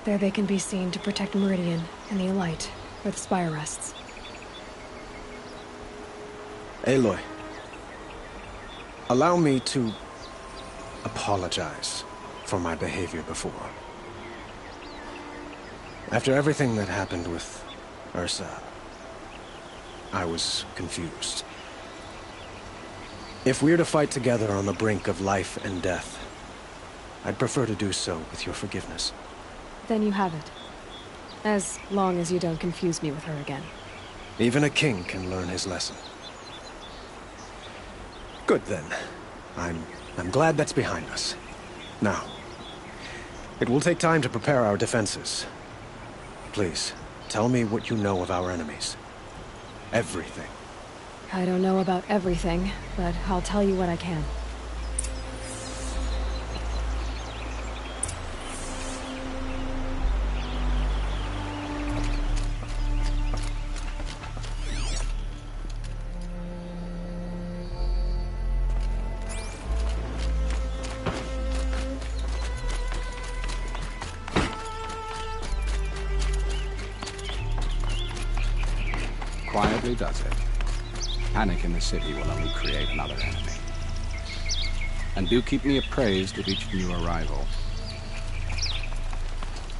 There they can be seen to protect Meridian and the Elite, where the Spire rests. Aloy, allow me to apologize for my behavior before. After everything that happened with Ursa, I was confused. If we're to fight together on the brink of life and death, I'd prefer to do so with your forgiveness. Then you have it. As long as you don't confuse me with her again. Even a king can learn his lesson. Good then. I'm glad that's behind us. Now, it will take time to prepare our defenses. Please, tell me what you know of our enemies. Everything. I don't know about everything, but I'll tell you what I can. Quietly does it. Panic in the city will only create another enemy. And do keep me appraised of each new arrival.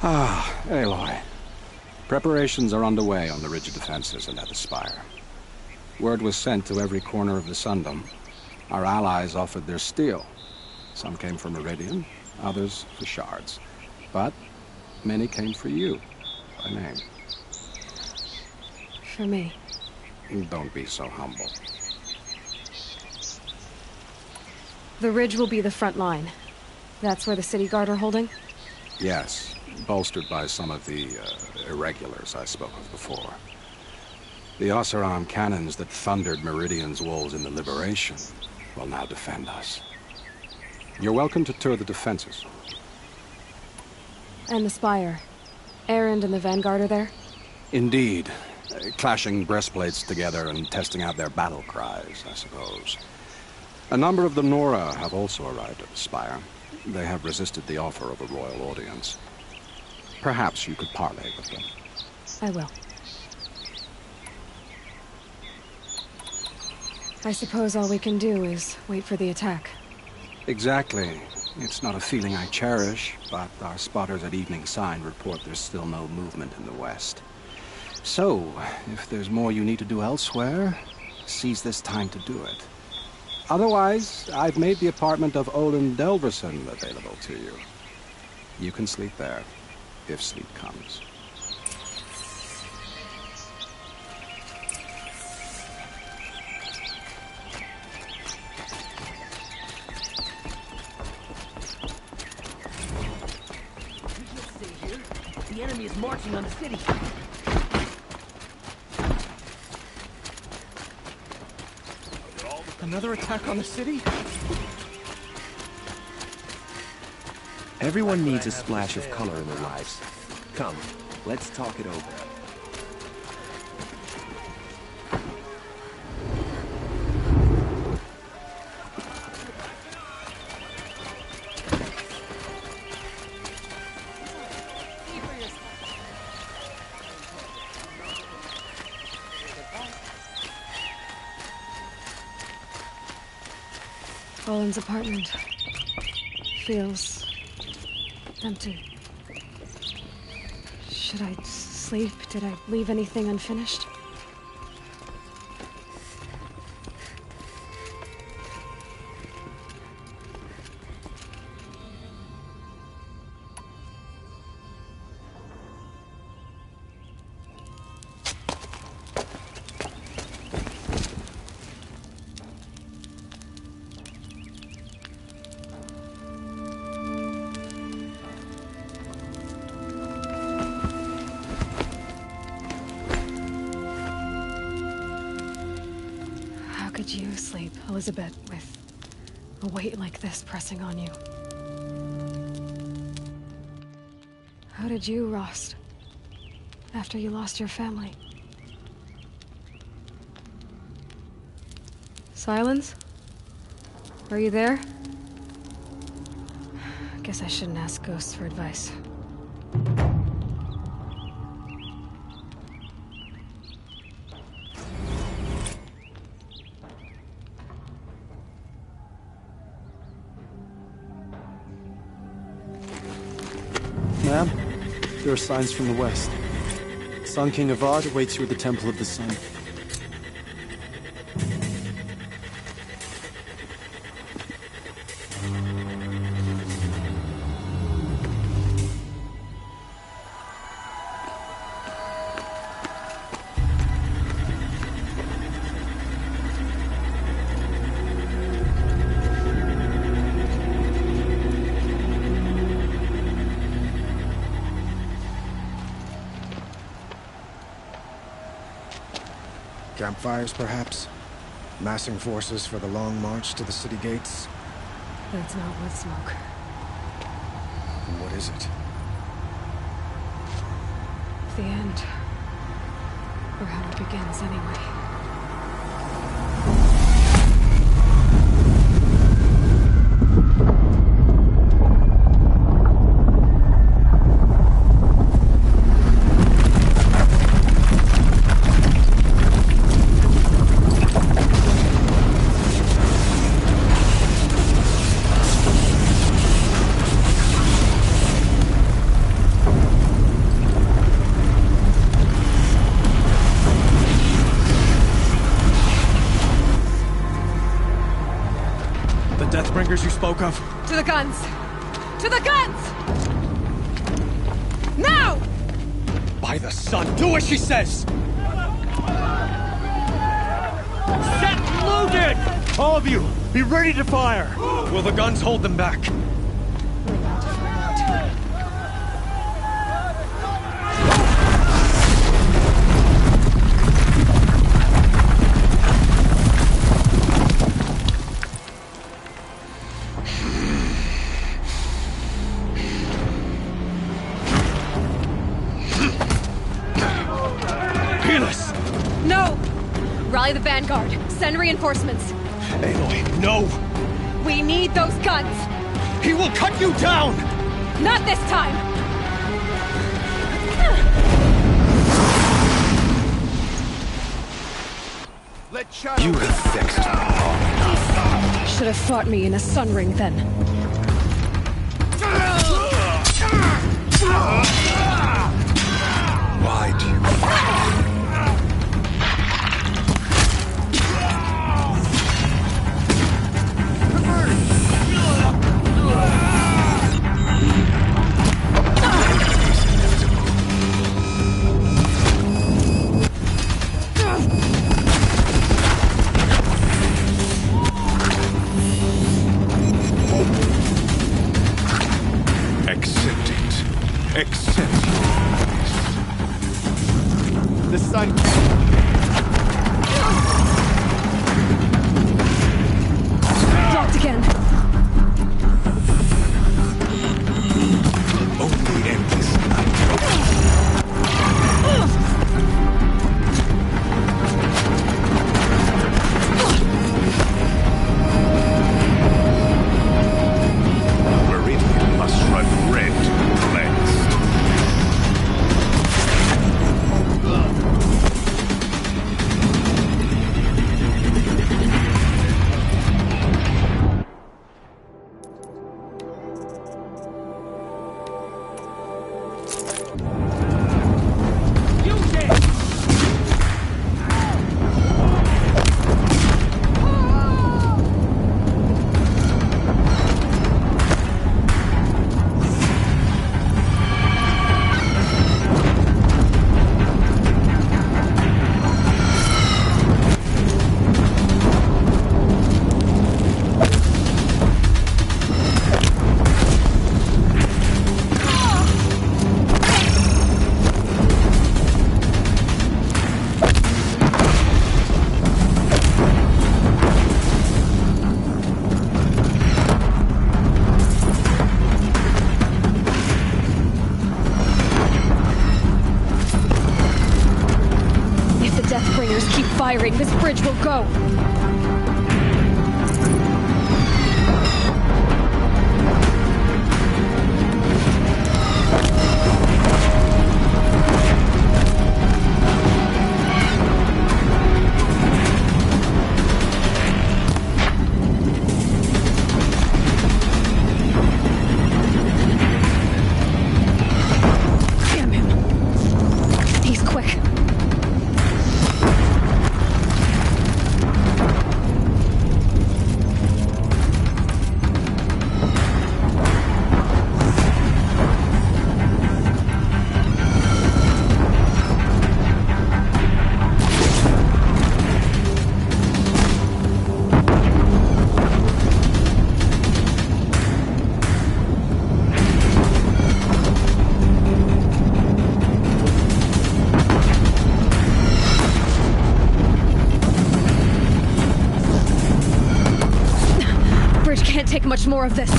Ah, Aloy. Preparations are underway on the ridge of defenses and at the Spire. Word was sent to every corner of the Sundom. Our allies offered their steel. Some came for Meridian, others for shards. But many came for you, by name. For me. Don't be so humble. The ridge will be the front line. That's where the City Guard are holding? Yes, bolstered by some of the irregulars I spoke of before. The Oseram cannons that thundered Meridian's walls in the Liberation will now defend us. You're welcome to tour the defenses. And the Spire. Erend and the Vanguard are there? Indeed. Clashing breastplates together and testing out their battle cries, I suppose. A number of the Nora have also arrived at the Spire. They have resisted the offer of a royal audience. Perhaps you could parley with them. I will. I suppose all we can do is wait for the attack. Exactly. It's not a feeling I cherish, but our spotters at Evening Sign report there's still no movement in the west. So, if there's more you need to do elsewhere, seize this time to do it. Otherwise, I've made the apartment of Olin Delverson available to you. You can sleep there, if sleep comes. Stay here. The enemy is marching on the city. Another attack on the city? Everyone needs a splash of color in their lives. Come, let's talk it over. Olin's apartment feels empty. Should I sleep? Did I leave anything unfinished? Could you sleep, Elizabeth, with a weight like this pressing on you? How did you, Rost, after you lost your family? Silence? Are you there? Guess I shouldn't ask ghosts for advice. Ma'am, there are signs from the west. Sun King Avad awaits you at the Temple of the Sun. Campfires, perhaps? Massing forces for the long march to the city gates? That's not with smoke. And what is it? The end. Or how it begins, anyway. Deathbringers you spoke of? To the guns! To the guns! Now! By the sun, do as she says! Set loaded! All of you, be ready to fire! Will the guns hold them back? No! Rally the Vanguard. Send reinforcements. Aloy, no! We need those guns! He will cut you down! Not this time! You have vexed me. Should have fought me in a sun ring then. Why do you fight? Accept it. Accept bridge will go. Take much more of this.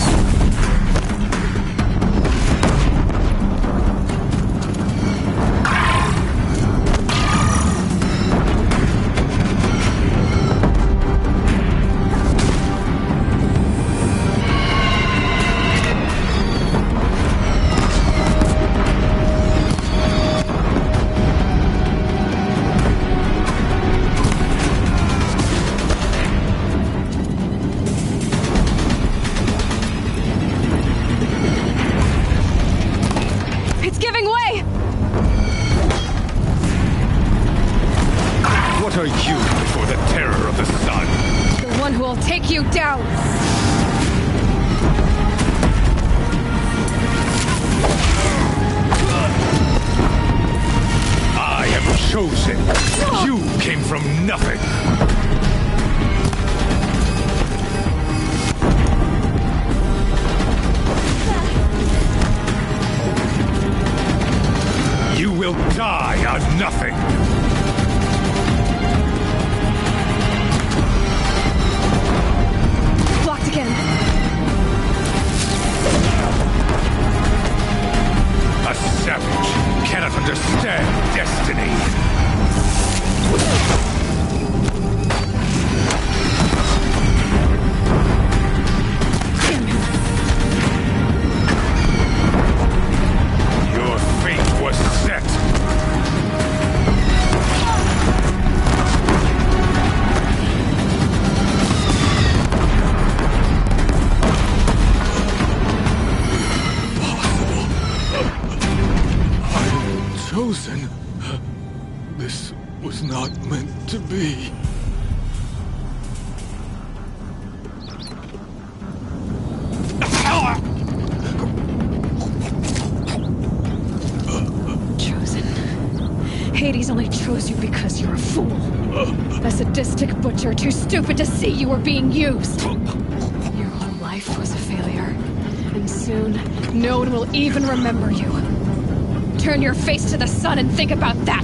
What are you before the terror of the sun? The one who will take you down! I am chosen! You came from nothing! You will die on nothing! Again. A savage cannot understand destiny. Your fate was set. Chosen? This was not meant to be. Chosen. Hades only chose you because you're a fool. A sadistic butcher too stupid to see you were being used. Your whole life was a failure. And soon, no one will even remember you. Turn your face to the sun and think about that!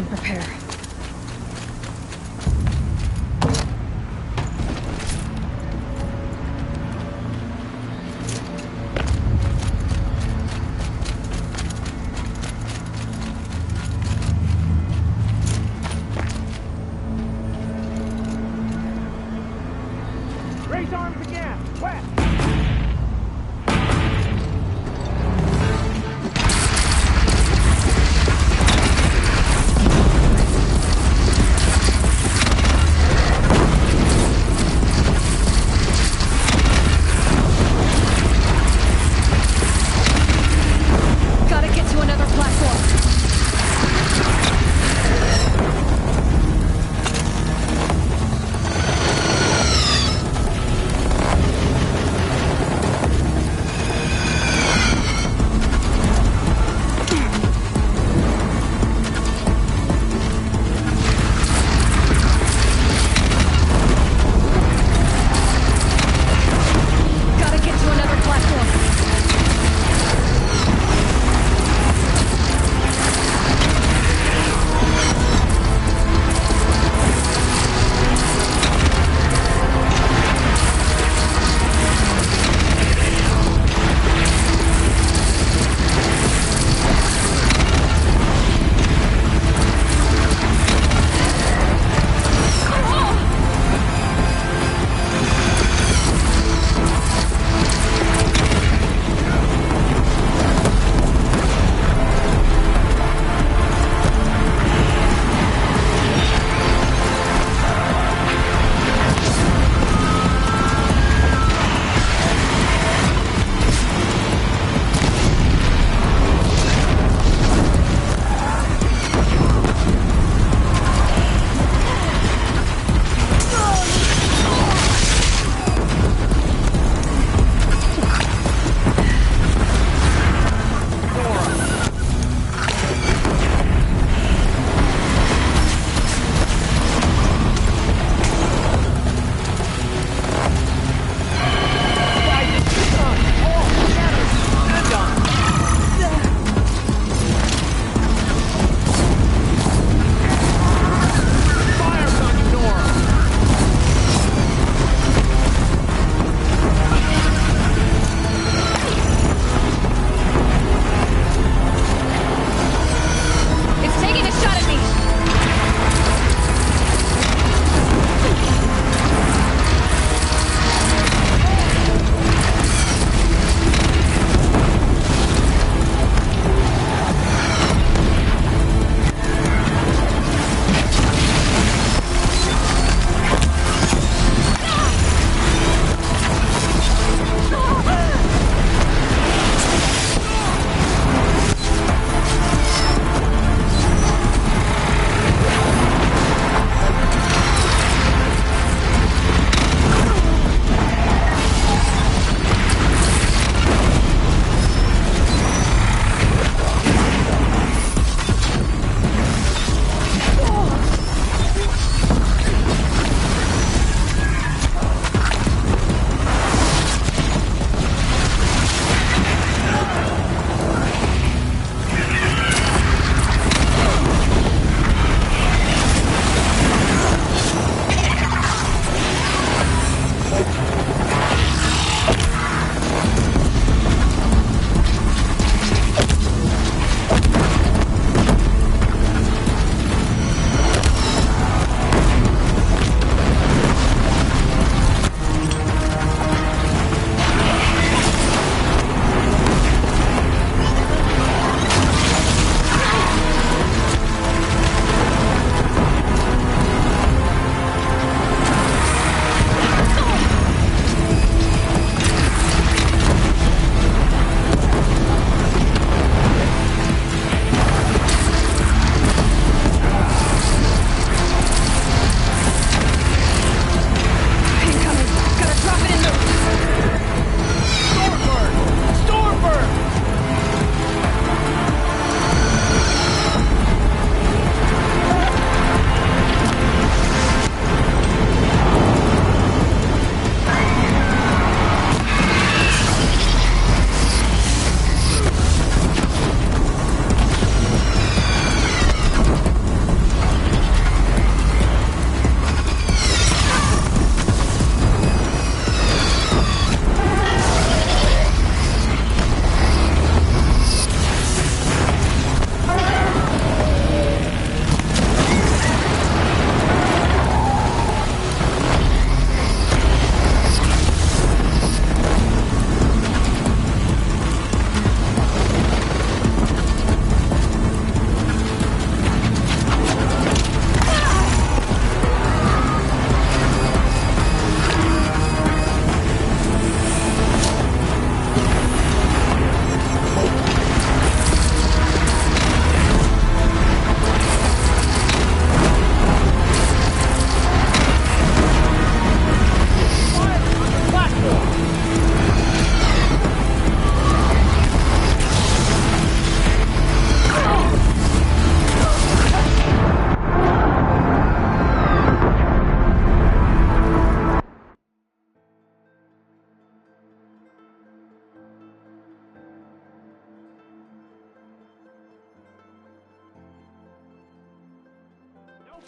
and prepare. Raise arms again! West!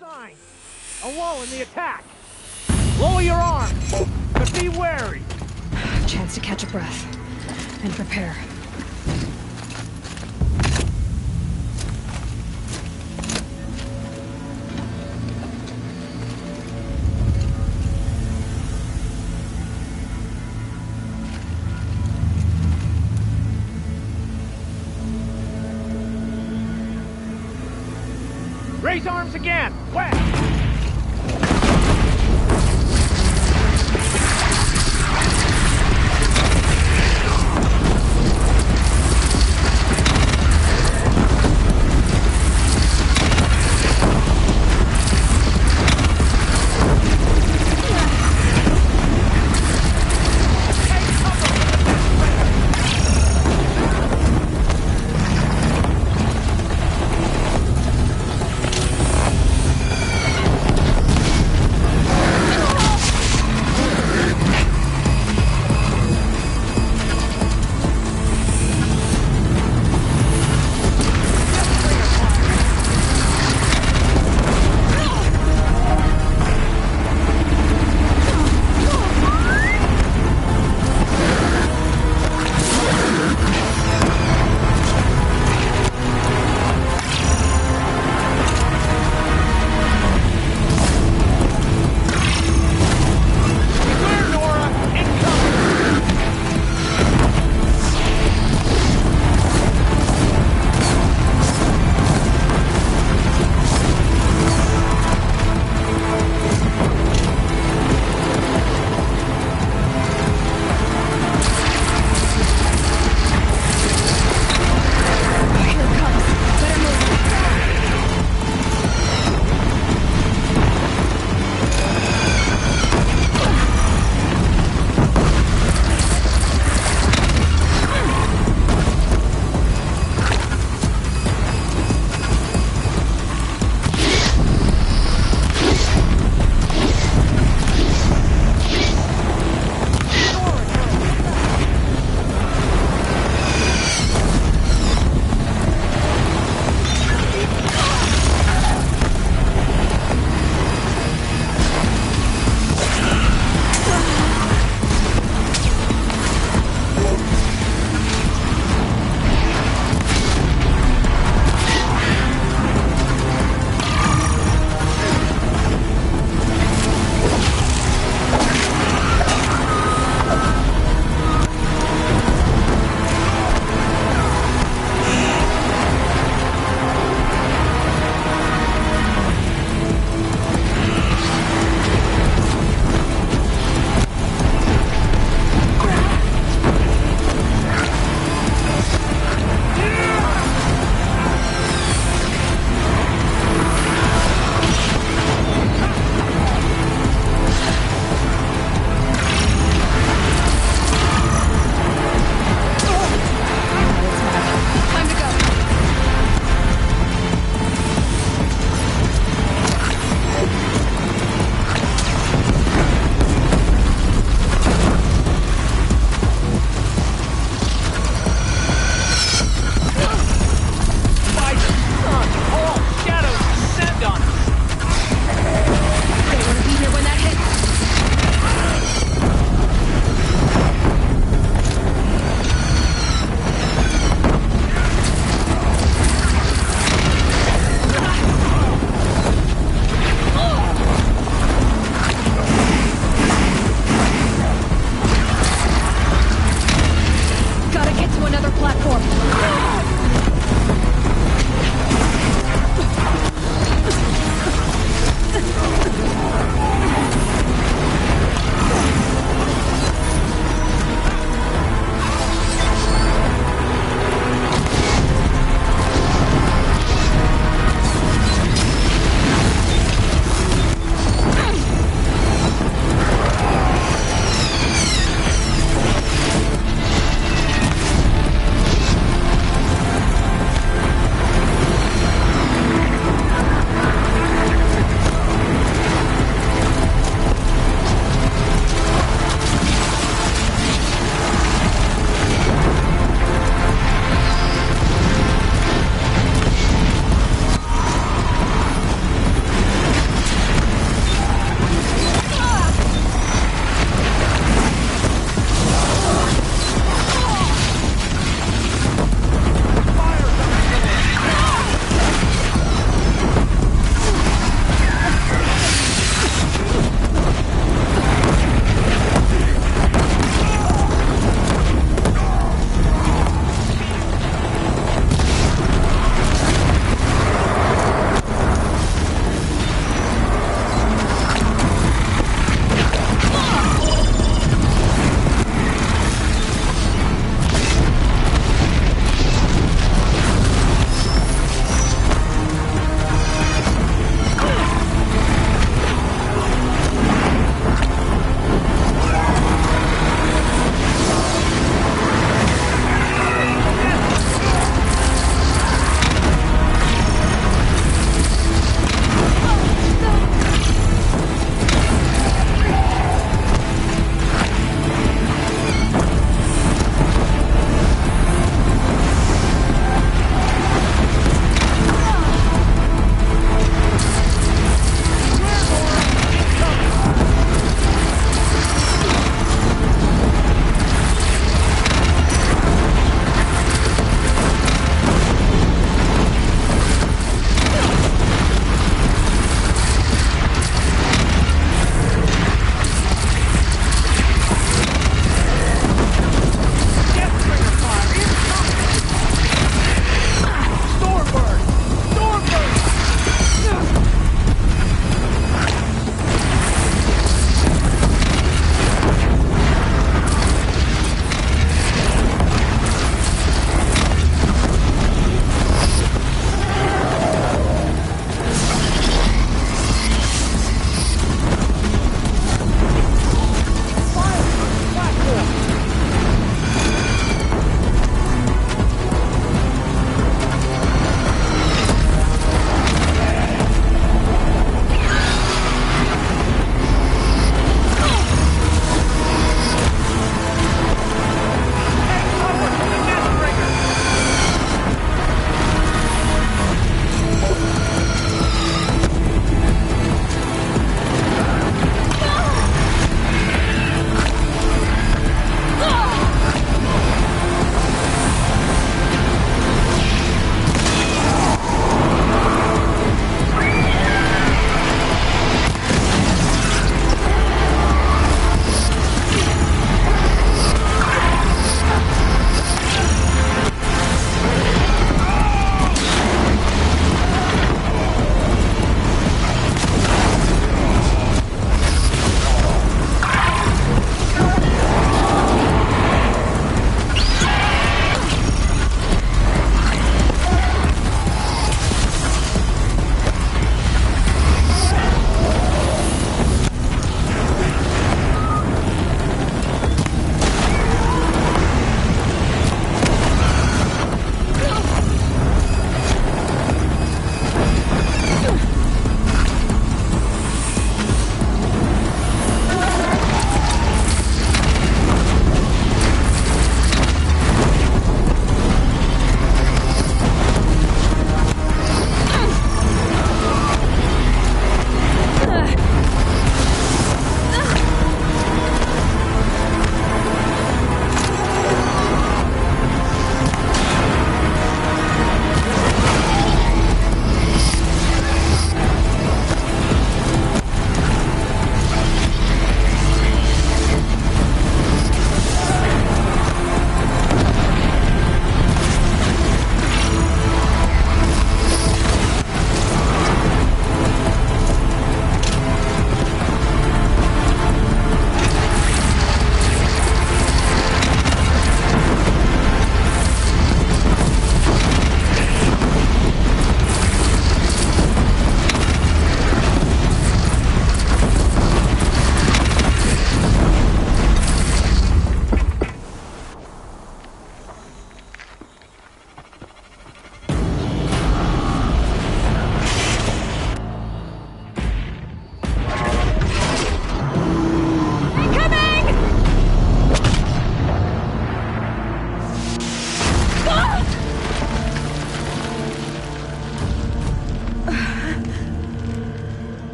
no sign. Alone in the attack. Lower your arms, but be wary. Chance to catch a breath and prepare. Raise arms again. West.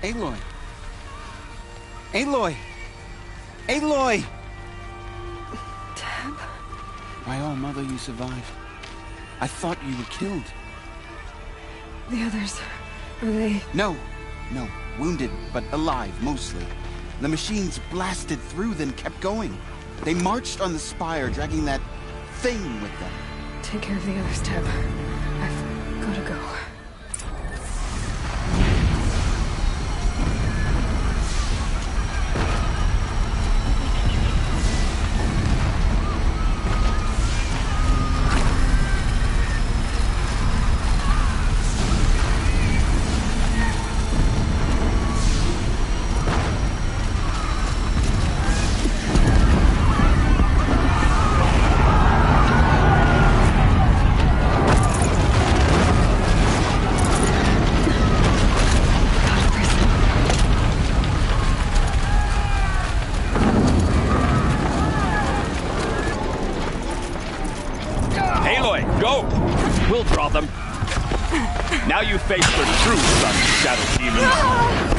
Aloy! Aloy! Aloy! Teb? My own mother, you survived. I thought you were killed. The others, are they... No. Wounded, but alive, mostly. The machines blasted through, then kept going. They marched on the spire, dragging that thing with them. Take care of the others, Teb. I've gotta go. We'll draw them. Now you face the true son of Shadow Demons.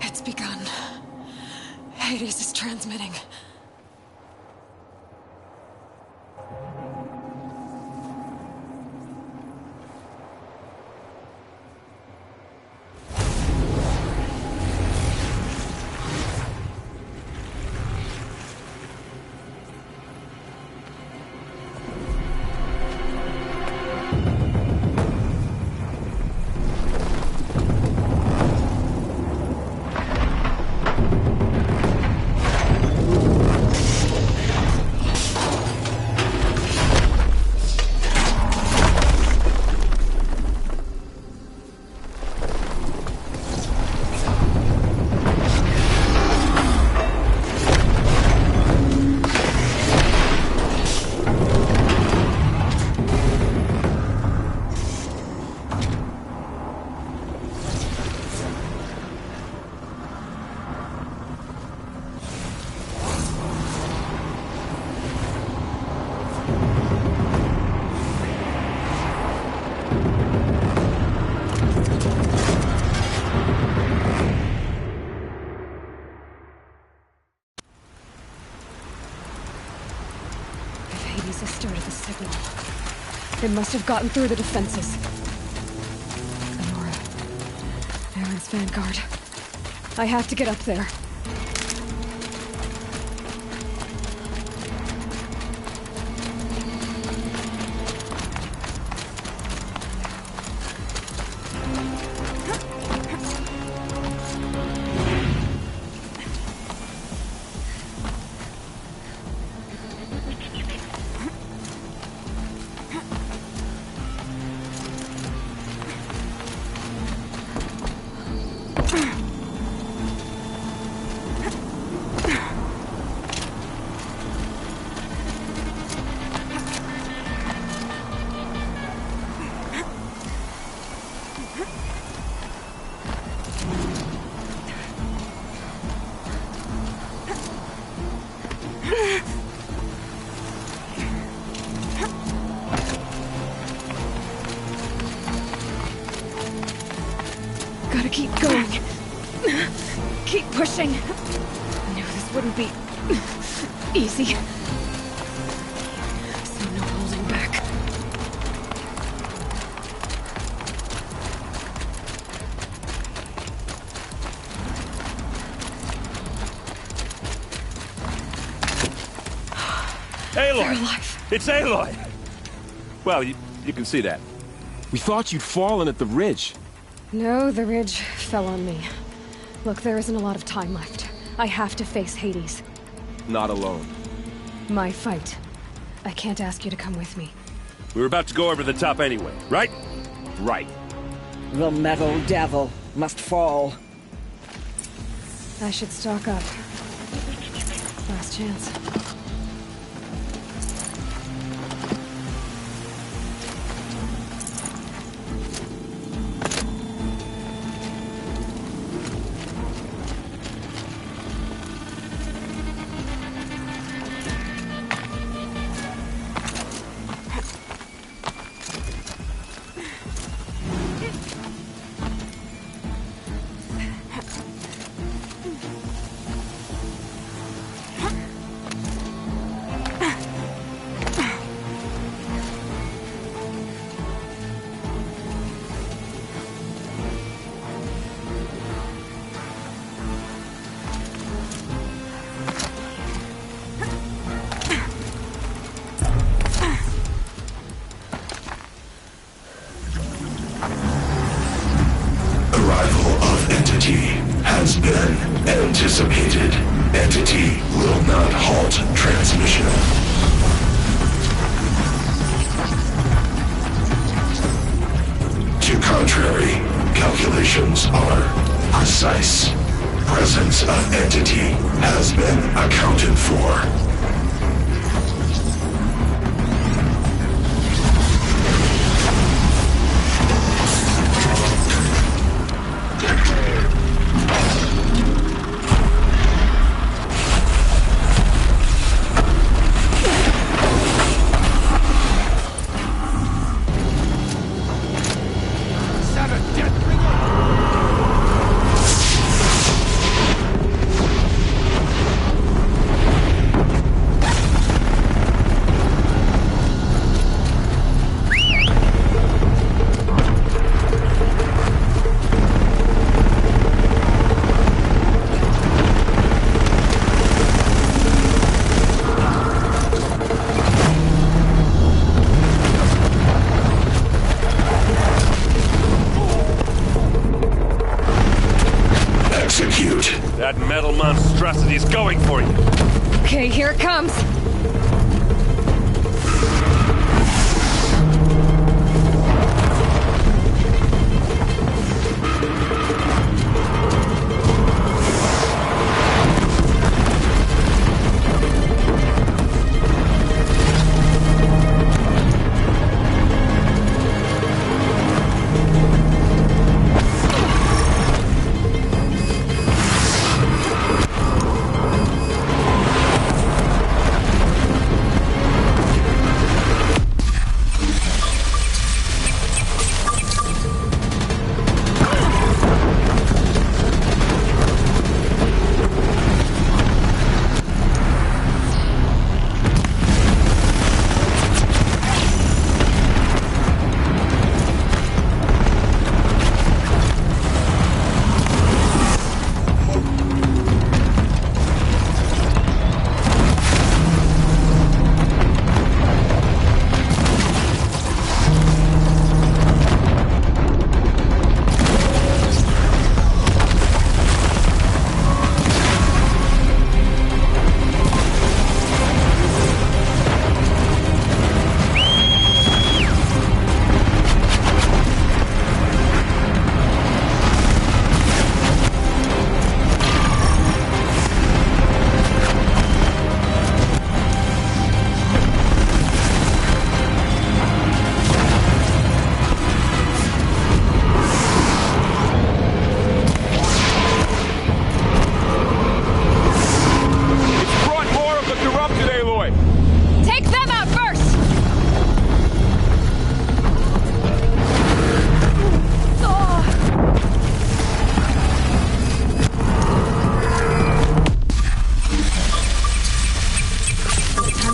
It's begun. Hades is transmitting. They must have gotten through the defenses. Elora. Aaron's vanguard. I have to get up there. Gotta keep going. Keep pushing. I knew this wouldn't be easy. So no holding back. Aloy! They're alive. It's Aloy! Well, you can see that. We thought you'd fallen at the ridge. No, the ridge fell on me. Look, there isn't a lot of time left. I have to face Hades. Not alone. My fight. I can't ask you to come with me. We were about to go over the top anyway, right? Right. The metal devil must fall. I should stock up. Last chance. Has been anticipated. Entity will not halt transmission. To contrary, calculations are precise. Presence of entity has been accounted for. That metal monstrosity's going for you. Okay, here it comes.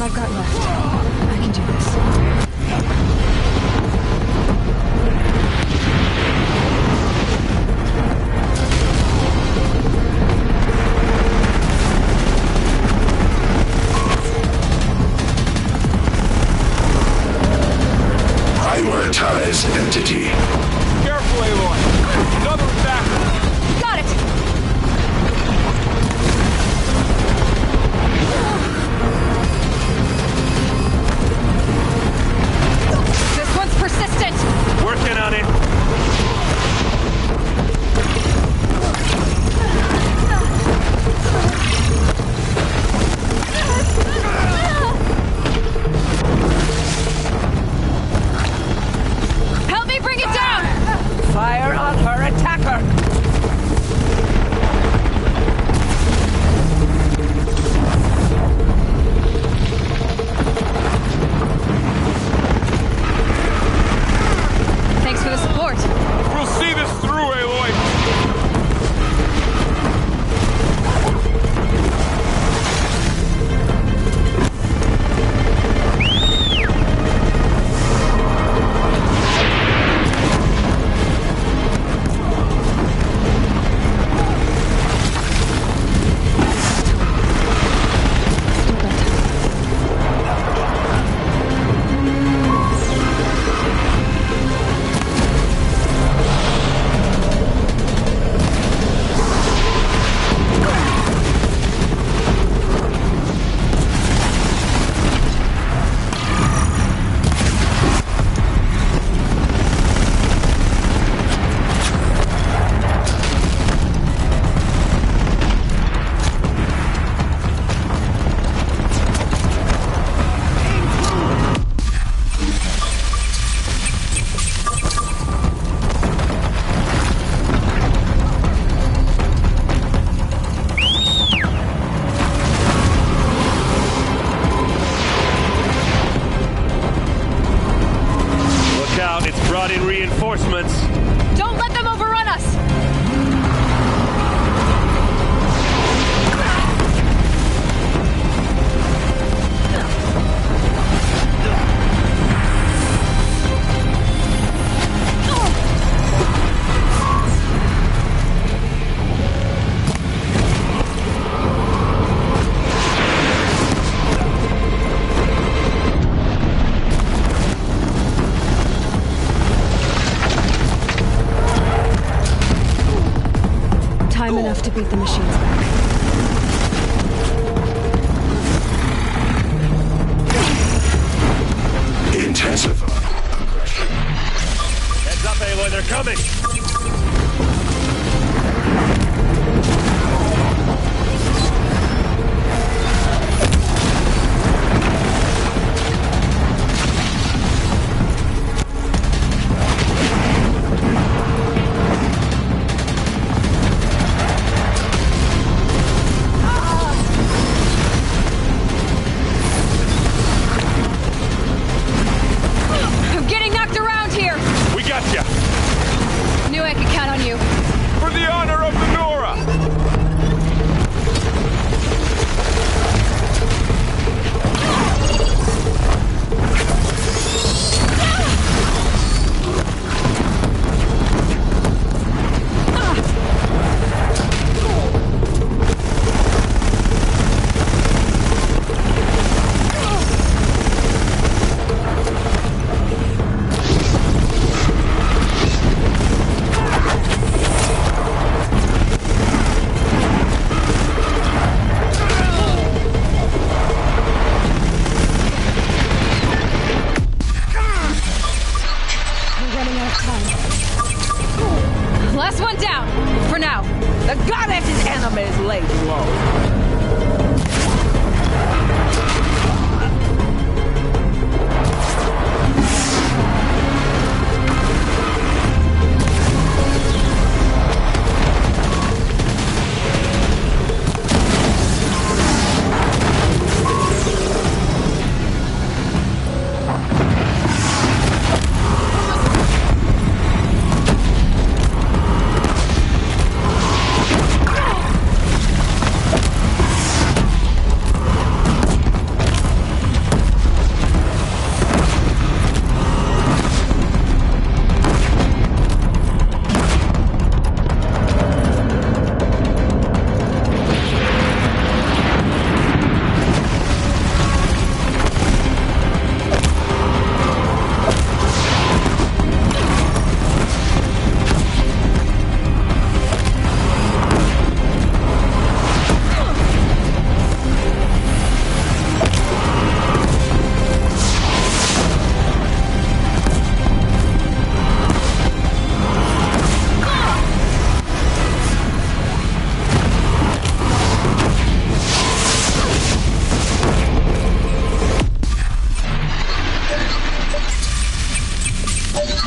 I've got left. I can do this. neutralize entity. Careful, Aloy. Another back. Got it! This one's persistent! Working on it. Help me bring it down!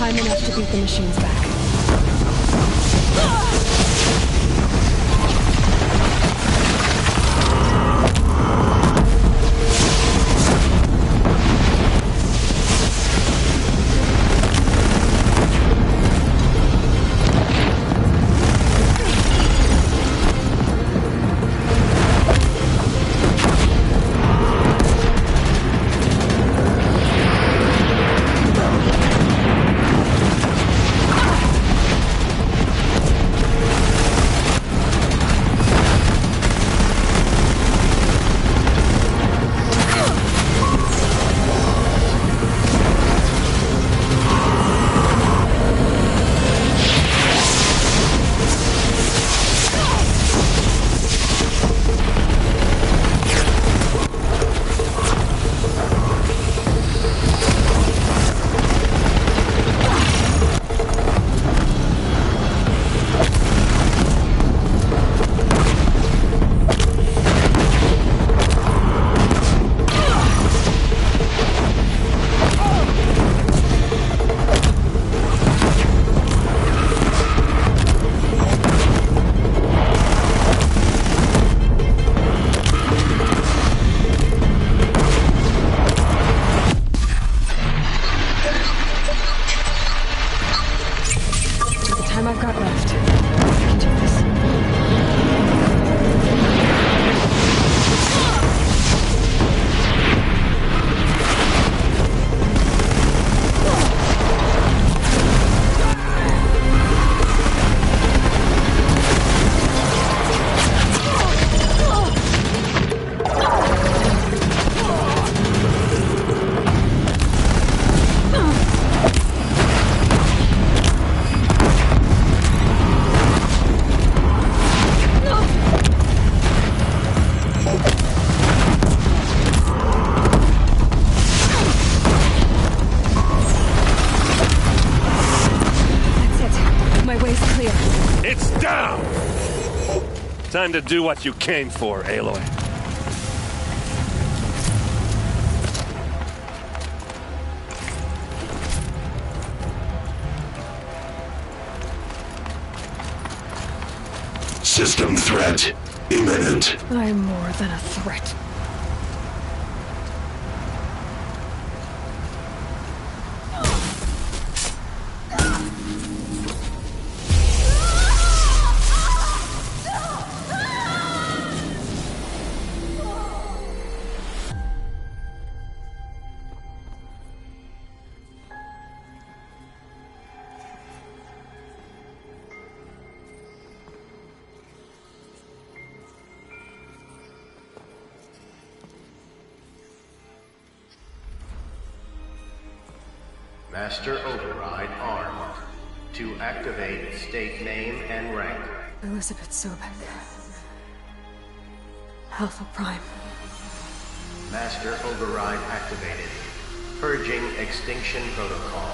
Time enough to beat the machines back. Time to do what you came for, Aloy. System threat imminent. I'm more than a threat. Master Override armed. To activate, state name and rank. Elizabeth Sobek. Alpha Prime. Master Override activated. Purging extinction protocol.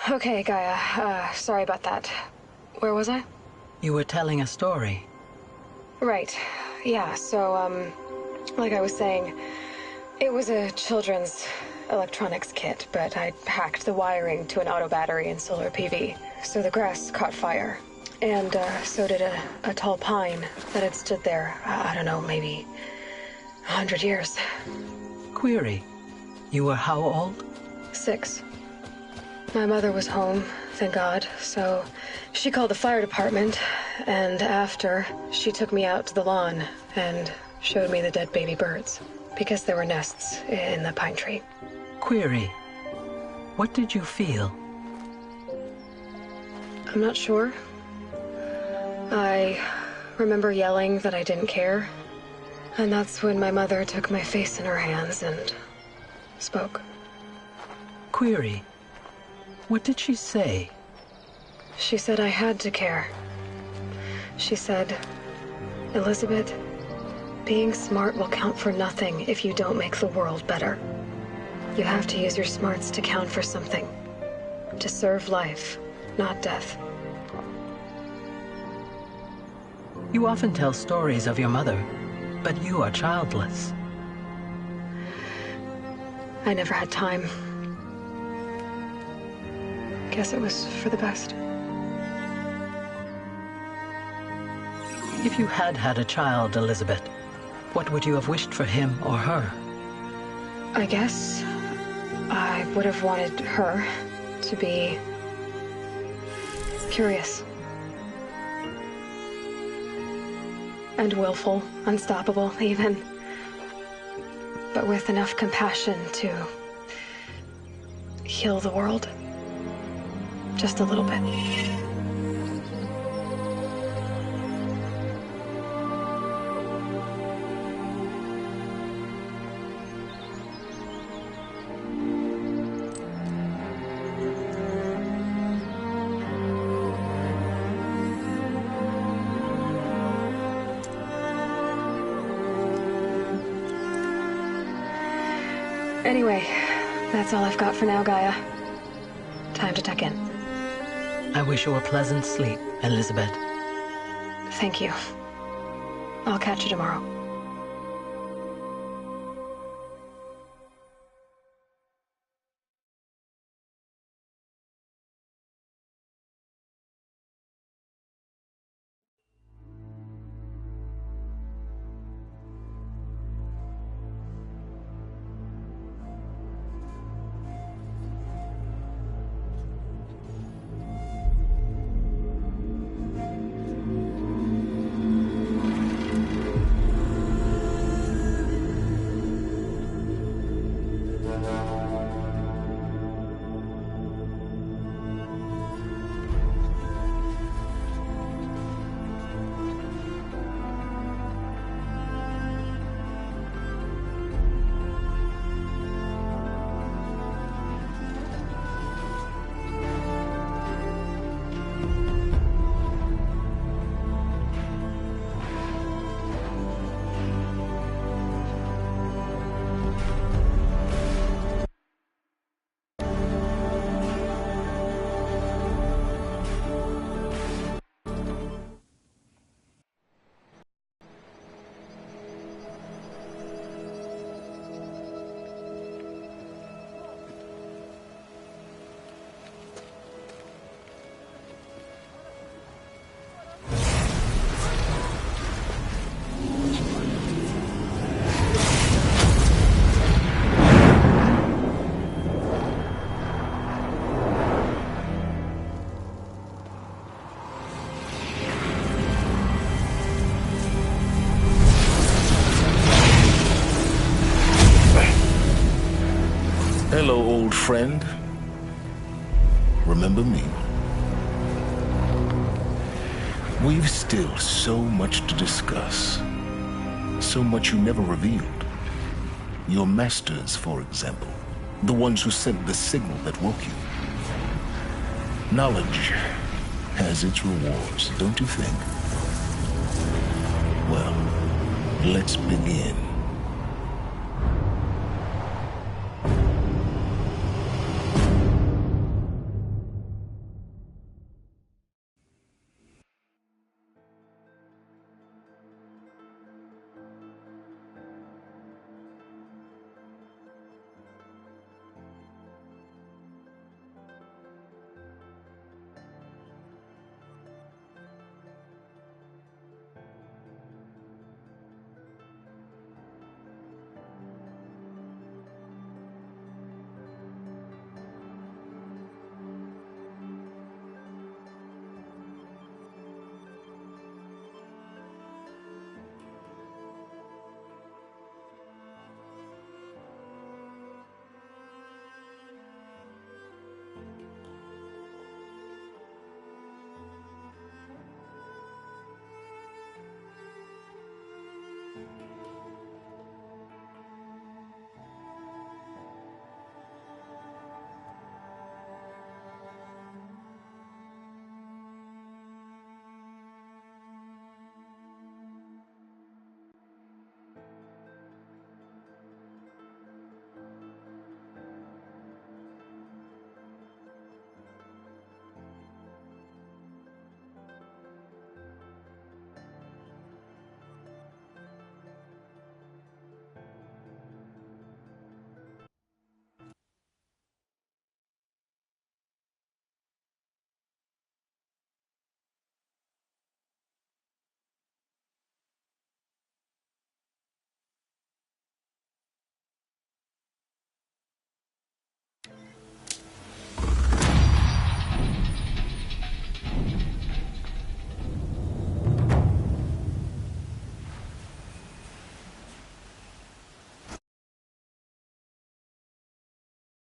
Okay, Gaia. Sorry about that. Where was I? You were telling a story. Right. Yeah, so, like I was saying, it was a children's electronics kit, but I hacked the wiring to an auto battery and solar PV. So the grass caught fire. And, so did a tall pine that had stood there, I don't know, maybe 100 years. Query. You were how old? 6. My mother was home, thank God, so she called the fire department, and after, she took me out to the lawn and showed me the dead baby birds, because there were nests in the pine tree. Query. What did you feel? I'm not sure. I remember yelling that I didn't care, and that's when my mother took my face in her hands and spoke. Query. What did she say? She said I had to care. She said, Elizabeth, being smart will count for nothing if you don't make the world better. You have to use your smarts to count for something. To serve life, not death. You often tell stories of your mother, but you are childless. I never had time. Guess it was for the best. If you had had a child, Elizabeth, what would you have wished for him or her? I guess I would have wanted her to be curious. And willful, unstoppable, even. But with enough compassion to heal the world. Just a little bit. Anyway, that's all I've got for now, Gaia. Time to tuck in. I wish you a pleasant sleep, Elizabeth. Thank you. I'll catch you tomorrow. Hello, old friend. Remember me? We've still so much to discuss. So much you never revealed. Your masters, for example. The ones who sent the signal that woke you. Knowledge has its rewards, don't you think? Well, let's begin.